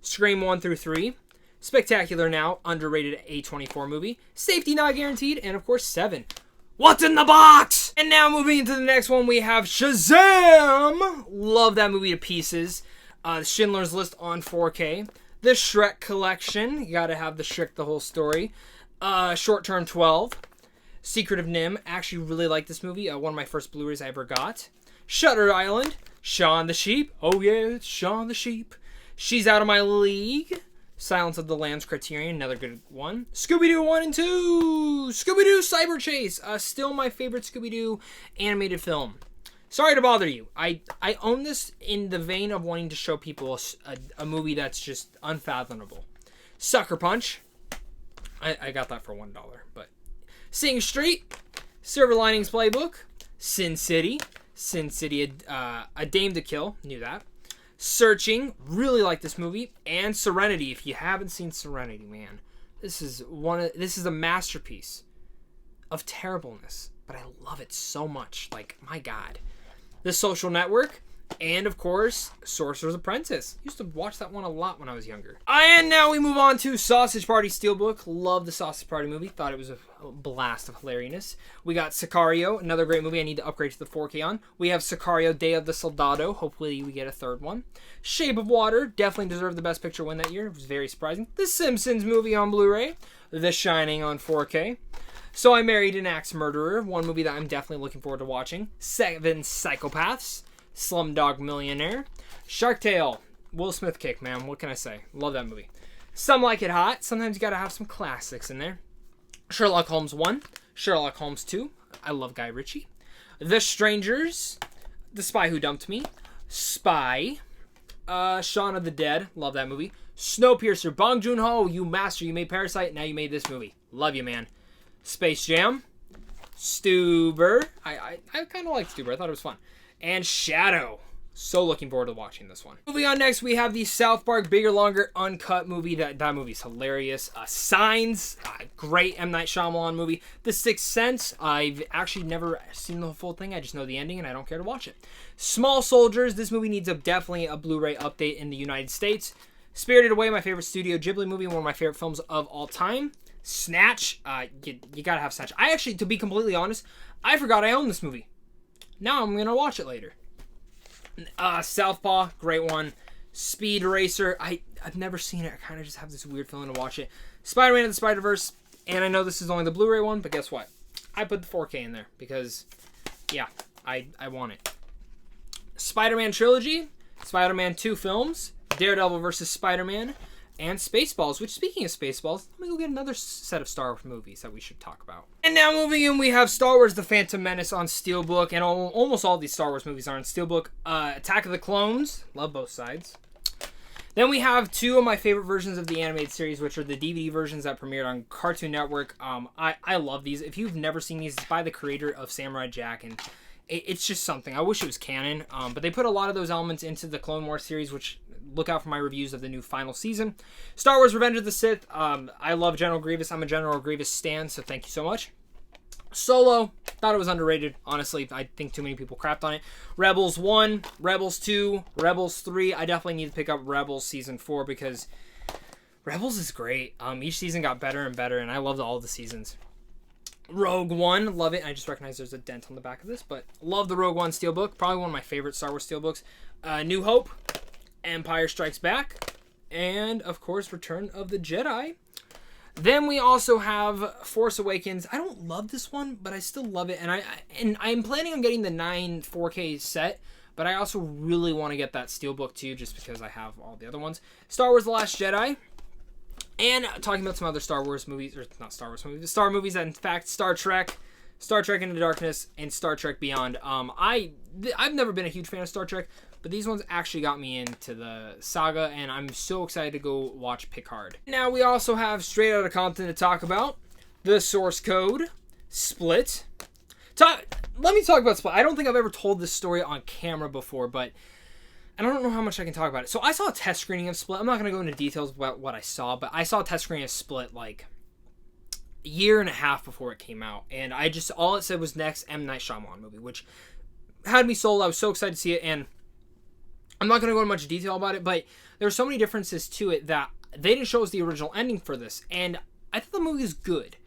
Scream 1 through 3. Spectacular Now, underrated A24 movie. Safety Not Guaranteed, and of course 7. What's in the box? And now moving into the next one, we have Shazam! Love that movie to pieces. Schindler's List on 4K. The Shrek collection. You gotta have the Shrek, the whole story. Short Term 12. Secret of Nim. Actually really like this movie. One of my first Blu-rays I ever got. Shutter Island. Shaun the Sheep. Oh yeah, it's Shaun the Sheep. She's Out of My League. Silence of the Lambs Criterion. Another good one. Scooby-Doo 1 and 2. Scooby-Doo Cyber Chase. Still my favorite Scooby-Doo animated film. Sorry to bother you. I own this in the vein of wanting to show people a movie that's just unfathomable. Sucker Punch. I got that for $1, but Sing Street. Silver Linings Playbook. Sin City. Sin City, A Dame to Kill. Knew that. Searching. Really like this movie. And Serenity. If you haven't seen Serenity, man, this is a masterpiece of terribleness, but I love it so much. Like, my God. The Social Network, and of course, Sorcerer's Apprentice. Used to watch that one a lot when I was younger. And now we move on to Sausage Party Steelbook. Love the Sausage Party movie. Thought it was a blast of hilarious. We got Sicario, another great movie I need to upgrade to the 4K on. We have Sicario, Day of the Soldado. Hopefully we get a third one. Shape of Water, definitely deserved the Best Picture win that year. It was very surprising. The Simpsons movie on Blu-ray. The Shining on 4K. So I Married an Axe Murderer, one movie that I'm definitely looking forward to watching. 7 Psychopaths, Slumdog Millionaire, Shark Tale, Will Smith kick, man. What can I say? Love that movie. Some Like It Hot. Sometimes you gotta have some classics in there. Sherlock Holmes 1, Sherlock Holmes 2. I love Guy Ritchie. The Strangers, The Spy Who Dumped Me, Spy, Shaun of the Dead. Love that movie. Snowpiercer, Bong Joon-ho, you master. You made Parasite, now you made this movie. Love you, man. Space Jam, Stuber. I kind of like Stuber. I thought it was fun. And Shadow. So looking forward to watching this one. Moving on next, we have the South Park Bigger Longer Uncut movie. That movie's hilarious. Signs, great M. Night Shyamalan movie. The Sixth Sense, I've actually never seen the full thing. I just know the ending and I don't care to watch it. Small Soldiers, this movie needs definitely a Blu-ray update in the United States. Spirited Away, my favorite Studio Ghibli movie, one of my favorite films of all time. Snatch, you gotta have Snatch. I actually, to be completely honest, I forgot I owned this movie. Now I'm gonna watch it later. Southpaw, great one. Speed Racer, I've never seen it. I kind of just have this weird feeling to watch it. Spider-Man and the Spider-Verse, and I know this is only the Blu-ray one, but guess what? I put the 4K in there because, yeah, I want it. Spider-Man Trilogy, Spider-Man 2 films, Daredevil vs. Spider-Man, and Spaceballs, which, speaking of Spaceballs, let me go get another set of Star Wars movies that we should talk about. And now moving in, we have Star Wars The Phantom Menace on Steelbook, and almost all these Star Wars movies are on Steelbook. Attack of the Clones, love both sides. Then we have two of my favorite versions of the animated series, which are the DVD versions that premiered on Cartoon Network. I love these. If you've never seen these, it's by the creator of Samurai Jack, and it's just something. I wish it was canon, but they put a lot of those elements into the Clone Wars series, which... Look out for my reviews of the new final season. Star Wars Revenge of the Sith. I love General Grievous. I'm a General Grievous stan, so thank you so much. Solo. Thought it was underrated. Honestly, I think too many people crapped on it. Rebels 1, Rebels 2, Rebels 3. I definitely need to pick up Rebels Season 4 because Rebels is great. Each season got better and better, and I loved all the seasons. Rogue One, love it. I just recognize there's a dent on the back of this, but love the Rogue One Steelbook. Probably one of my favorite Star Wars Steelbooks. New Hope, Empire Strikes Back, and, of course, Return of the Jedi. Then we also have Force Awakens. I don't love this one, but I still love it, and I'm planning on getting the 9 4K set, but I also really want to get that Steelbook too, just because I have all the other ones. Star Wars The Last Jedi. And talking about some other Star Wars movies, or not Star Wars movies, Star movies, and in fact, Star Trek Into Darkness, and Star Trek Beyond. I've never been a huge fan of Star Trek, but these ones actually got me into the saga, and I'm so excited to go watch Picard. Now we also have Straight Outta Compton to talk about. The Source Code, Split. Let me talk about Split. I don't think I've ever told this story on camera before, but I don't know how much I can talk about it. So I saw a test screening of Split. I'm not going to go into details about what I saw, but I saw a test screening of Split like a year and a half before it came out. And all it said was next M. Night Shyamalan movie, which had me sold. I was so excited to see it. And I'm not going to go into much detail about it, but there were so many differences to it that they didn't show us the original ending for this. And I thought the movie was good,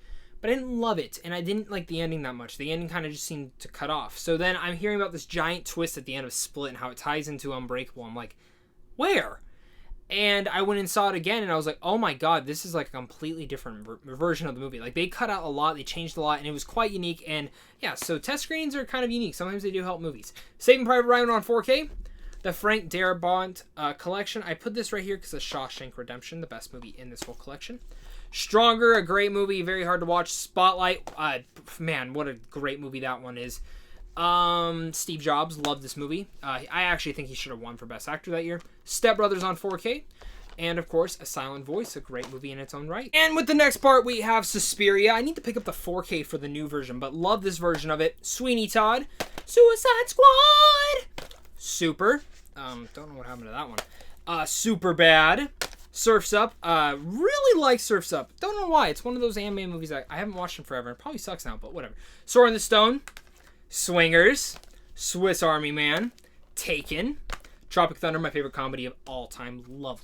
but I didn't love it, and I didn't like the ending that much. The ending kind of just seemed to cut off. So then I'm hearing about this giant twist at the end of Split and how it ties into Unbreakable. I'm like, where? And I went and saw it again, and I was like, oh my god, this is like a completely different version of the movie. Like, they cut out a lot, they changed a lot, and it was quite unique. And yeah, so test screenings are kind of unique. Sometimes they do help movies. Saving Private Ryan on 4K. The Frank Darabont collection. I put this right here because of Shawshank Redemption, the best movie in this whole collection. Stronger, a great movie, very hard to watch. Spotlight, man, what a great movie that one is. Steve Jobs, loved this movie. I actually think he should have won for Best Actor that year. Step Brothers on 4K. And, of course, A Silent Voice, a great movie in its own right. And with the next part, we have Suspiria. I need to pick up the 4K for the new version, but love this version of it. Sweeney Todd. Suicide Squad. Super. Don't know what happened to that one. Super Bad. Surf's Up. Really like Surf's Up. Don't know why. It's one of those anime movies I haven't watched in forever. It probably sucks now, but whatever. Sword in the Stone. Swingers. Swiss Army Man. Taken. Tropic Thunder, my favorite comedy of all time. Love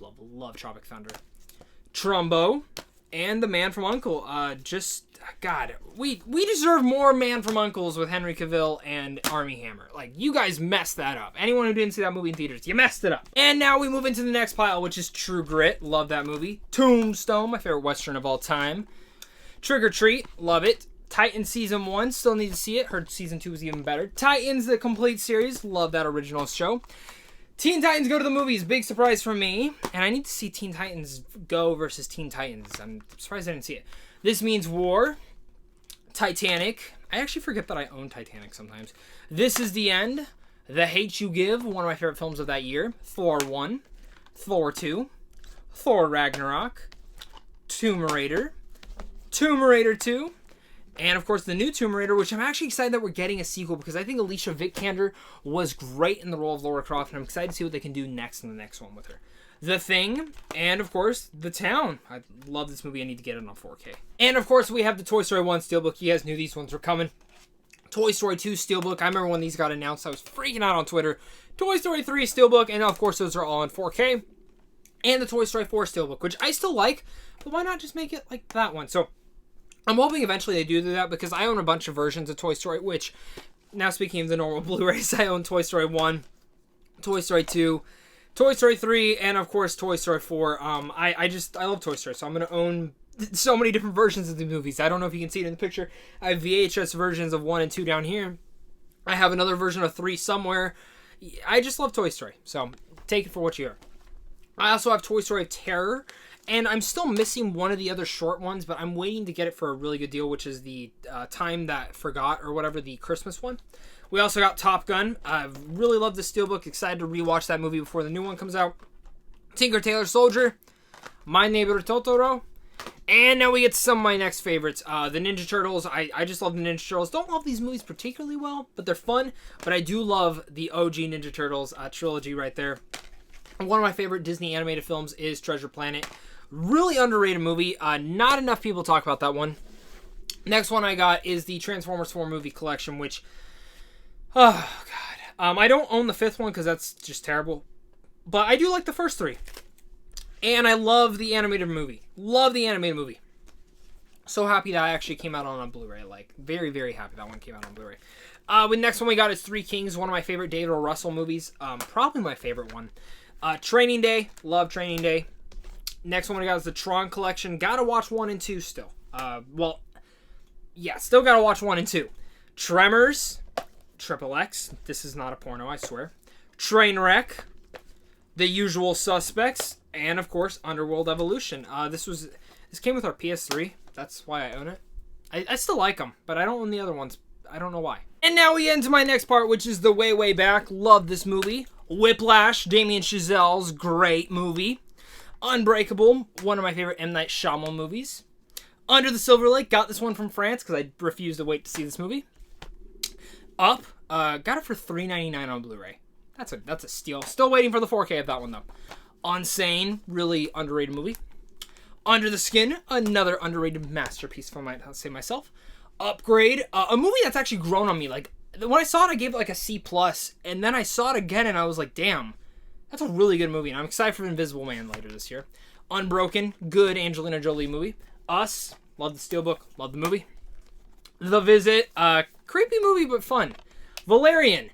Tropic Thunder. Trumbo. And The Man from U.N.C.L.E. God, we deserve more Man from U.N.C.L.E.s with Henry Cavill and Armie Hammer. Like, you guys messed that up. Anyone who didn't see that movie in theaters, you messed it up. And now we move into the next pile, which is True Grit. Love that movie. Tombstone, my favorite Western of all time. Trick or Treat. Love it. Titans Season 1. Still need to see it. Heard Season 2 was even better. Titans, the complete series. Love that original show. Teen Titans Go to the Movies. Big surprise for me. And I need to see Teen Titans Go versus Teen Titans. I'm surprised I didn't see it. This Means War. Titanic. I actually forget that I own Titanic sometimes. This Is the End. The Hate You Give. One of my favorite films of that year. Thor 1. Thor 2. Thor Ragnarok. Tomb Raider. Tomb Raider 2. And, of course, the new Tomb Raider, which I'm actually excited that we're getting a sequel because I think Alicia Vikander was great in the role of Lara Croft, and I'm excited to see what they can do next in the next one with her. The Thing, and, of course, The Town. I love this movie. I need to get it on 4K. And, of course, we have the Toy Story 1 Steelbook. You guys knew these ones were coming. Toy Story 2 Steelbook. I remember when these got announced, I was freaking out on Twitter. Toy Story 3 Steelbook, and, of course, those are all in 4K. And the Toy Story 4 Steelbook, which I still like, but why not just make it like that one? So, I'm hoping eventually they do that because I own a bunch of versions of Toy Story, which, now speaking of the normal Blu-rays, I own Toy Story 1, Toy Story 2, Toy Story 3, and of course Toy Story 4. I love Toy Story, so I'm going to own so many different versions of the movies. I don't know if you can see it in the picture. I have VHS versions of 1 and 2 down here. I have another version of 3 somewhere. I just love Toy Story, so take it for what you are. I also have Toy Story of Terror, and I'm still missing one of the other short ones, but I'm waiting to get it for a really good deal, which is the Time That Forgot, or whatever, the Christmas one. We also got Top Gun. I really love the Steelbook. Excited to rewatch that movie before the new one comes out. Tinker Tailor Soldier. My Neighbor Totoro. And now we get to some of my next favorites. The Ninja Turtles. I just love the Ninja Turtles. Don't love these movies particularly well, but they're fun. But I do love the OG Ninja Turtles trilogy right there. One of my favorite Disney animated films is Treasure Planet. Really underrated movie. Not enough people talk about that one. Next one I got is the Transformers 4 movie collection, which... oh, God. I don't own the 5th one because that's just terrible. But I do like the first 3. And I love the animated movie. Love the animated movie. So happy that I actually came out on a Blu-ray. Like, very, very happy that one came out on Blu-ray. The next one we got is Three Kings, one of my favorite David O. Russell movies. Probably my favorite one. Training Day. Love Training Day. Next one we got is the Tron Collection. Gotta watch 1 and 2 still. Well, yeah, still gotta watch 1 and 2. Tremors. Triple X. This is not a porno, I swear. Trainwreck. The Usual Suspects. And, of course, Underworld Evolution. This came with our PS3. That's why I own it. I still like them, but I don't own the other ones. I don't know why. And now we get into my next part, which is the way, way back. Love this movie. Whiplash, Damien Chazelle's great movie. Unbreakable, one of my favorite M. Night Shyamalan movies. Under the Silver Lake, got this one from France because I refused to wait to see this movie. Up, got it for $3.99 on Blu-ray. That's a steal. Still waiting for the 4K of that one though. Unsane, really underrated movie. Under the Skin, another underrated masterpiece, if I might say myself. Upgrade, a movie that's actually grown on me. Like, when I saw it, I gave it like a C+, and then I saw it again, and I was like, damn, that's a really good movie, and I'm excited for Invisible Man later this year. Unbroken, good Angelina Jolie movie. Us, love the Steelbook, love the movie. The Visit, creepy movie, but fun. Valerian,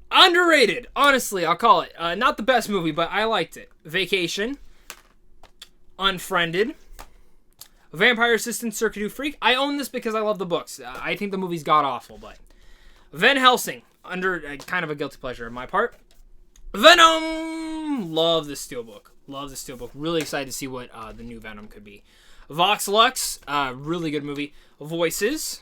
underrated, honestly, I'll call it. Not the best movie, but I liked it. Vacation. Unfriended. Vampire Assistant Circuit Freak. I own this because I love the books. I think the movie's god-awful, but... Van Helsing. Under kind of a guilty pleasure on my part. Venom! Love the Steelbook. Love the Steelbook. Really excited to see what the new Venom could be. Vox Lux. Really good movie. Voices.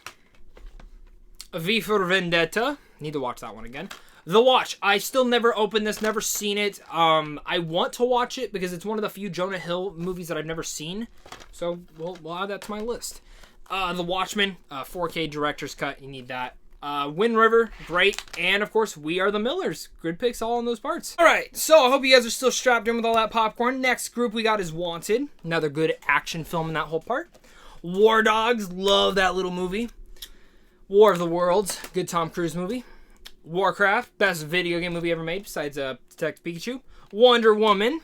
V for Vendetta. Need to watch that one again. The Watch. I still never opened this, never seen it. I want to watch it because it's one of the few Jonah Hill movies that I've never seen. So we'll add that to my list. The Watchmen, 4K director's cut. You need that. Wind River, great. And of course, We Are the Millers. Good picks all in those parts. All right, so I hope you guys are still strapped in with all that popcorn. Next group we got is Wanted. Another good action film in that whole part. War Dogs, love that little movie. War of the Worlds, good Tom Cruise movie. Warcraft, best video game movie ever made besides Detective Pikachu. Wonder Woman.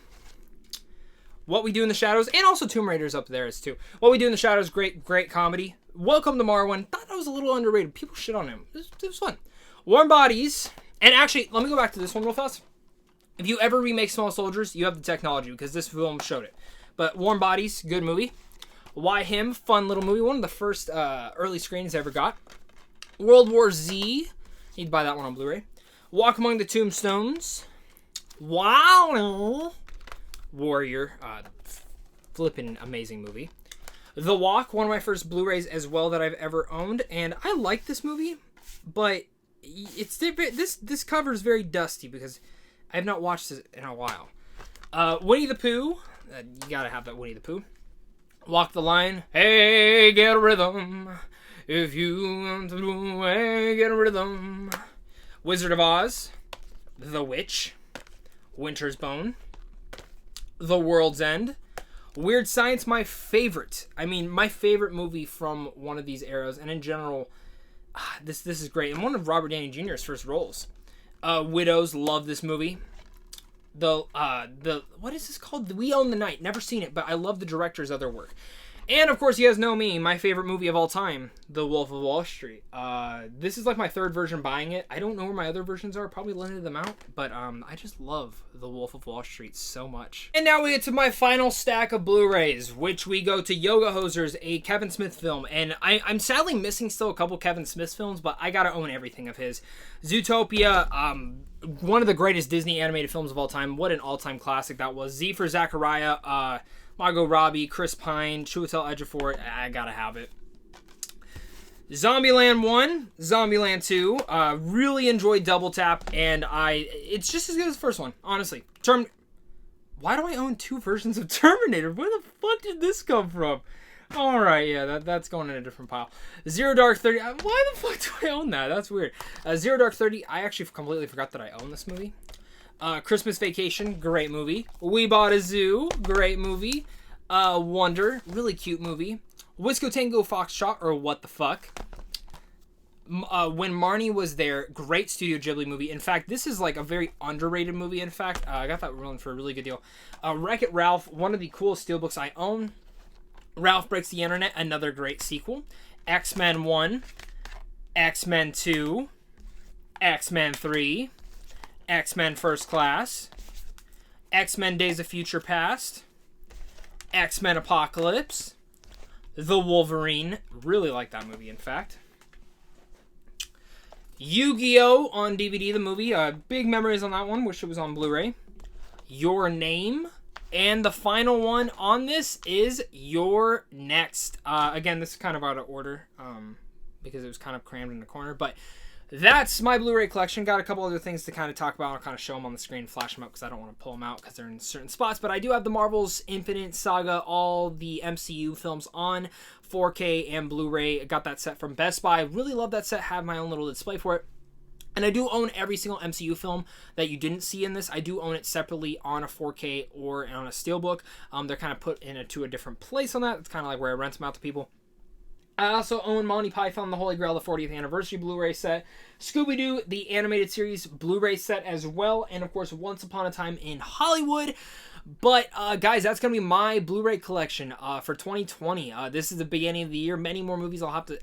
What We Do in the Shadows, and also Tomb Raider's up there as too. What We Do in the Shadows, great comedy. Welcome to Marwan. Thought that was a little underrated. People shit on him. It was fun. Warm Bodies. And actually, let me go back to this one real fast. If you ever remake Small Soldiers, you have the technology because this film showed it. But Warm Bodies, good movie. Why Him, fun little movie. One of the first early screenings I ever got. World War Z. Need to buy that one on Blu-ray. Walk Among the Tombstones. Wow. Warrior. Flippin' amazing movie. The Walk, one of my first Blu-rays as well that I've ever owned. And I like this movie, but this cover is very dusty because I have not watched it in a while. Winnie the Pooh. You gotta have that Winnie the Pooh. Walk the Line. Hey, get a rhythm. If you want to, hey, get a rhythm. Wizard of Oz. The Witch. Winter's Bone. The World's End. Weird Science, my favorite. I mean, my favorite movie from one of these eras, and in general, this is great. And one of Robert Downey Jr.'s first roles. Widows, love this movie. What is this called? We Own the Night. Never seen it, but I love the director's other work. And, of course, you guys know me, my favorite movie of all time, The Wolf of Wall Street. This is like my third version buying it. I don't know where my other versions are. Probably lended them out. But I just love The Wolf of Wall Street so much. And now we get to my final stack of Blu-rays, which we go to Yoga Hosers, a Kevin Smith film. And I'm sadly missing still a couple Kevin Smith films, but I gotta own everything of his. Zootopia, one of the greatest Disney animated films of all time. What an all-time classic that was. Z for Zachariah, Margot Robbie, Chris Pine, Chiwetel Ejiofor. I gotta have it. Zombieland 1, Zombieland 2. Really enjoyed Double Tap, and it's just as good as the first one, honestly. Why do I own two versions of Terminator? Where the fuck did this come from? Alright, yeah, that's going in a different pile. Zero Dark 30. Why the fuck do I own that? That's weird. Zero Dark 30. I actually completely forgot that I own this movie. Christmas Vacation, great movie. We Bought a Zoo, great movie. Wonder, really cute movie. Whisko Tango Foxtrot, or What the Fuck. When Marnie Was There, great Studio Ghibli movie. In fact, this is like a very underrated movie. In fact, I got that one for a really good deal. Wreck-It Ralph, one of the coolest steelbooks I own. Ralph Breaks the Internet, another great sequel. X-Men 1, X-Men 2, X-Men 3, X-Men First Class, X-Men Days of Future Past, X-Men Apocalypse, The Wolverine, really like that movie, in fact. Yu-Gi-Oh! On DVD, the movie, big memories on that one, wish it was on Blu-ray. Your Name, and the final one on this is You're Next. Again, this is kind of out of order, because it was kind of crammed in the corner, but that's my Blu-ray collection. Got a couple other things to kind of talk about. I'll kind of show them on the screen, flash them up, because I don't want to pull them out because they're in certain spots. But I do have the Marvel's Infinite Saga, all the MCU films on 4K and Blu-ray. I got that set from Best Buy. Really love that set. Have my own little display for it. And I do own every single MCU film that you didn't see in this. I do own it separately on a 4K or on a Steelbook. They're kind of put to a different place on that. It's kind of like where I rent them out to people. I also own Monty Python, The Holy Grail, the 40th Anniversary Blu-ray set, Scooby-Doo, the animated series Blu-ray set as well, and of course Once Upon a Time in Hollywood. But guys, that's going to be my Blu-ray collection for 2020. This is the beginning of the year. Many more movies I'll have to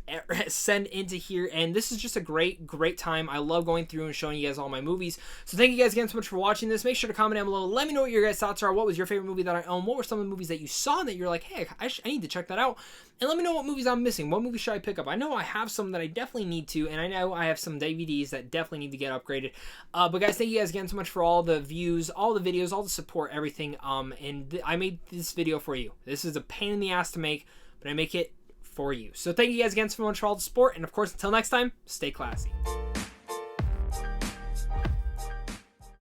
send into here, and this is just a great time. I love going through and showing you guys all my movies. So thank you guys again so much for watching this. Make sure to comment down below. Let me know what your guys' thoughts are. What was your favorite movie that I own? What were some of the movies that you saw that you're like, hey, I need to check that out? And let me know what movies I'm missing. What movies should I pick up? I know I have some that I definitely need to, and I know I have some DVDs that definitely need to get upgraded. But guys, thank you guys again so much for all the views, all the videos, all the support, everything. And I made this video for you. This is a pain in the ass to make, but I make it for you. So thank you guys again so much for all the support, and of course, until next time, stay classy.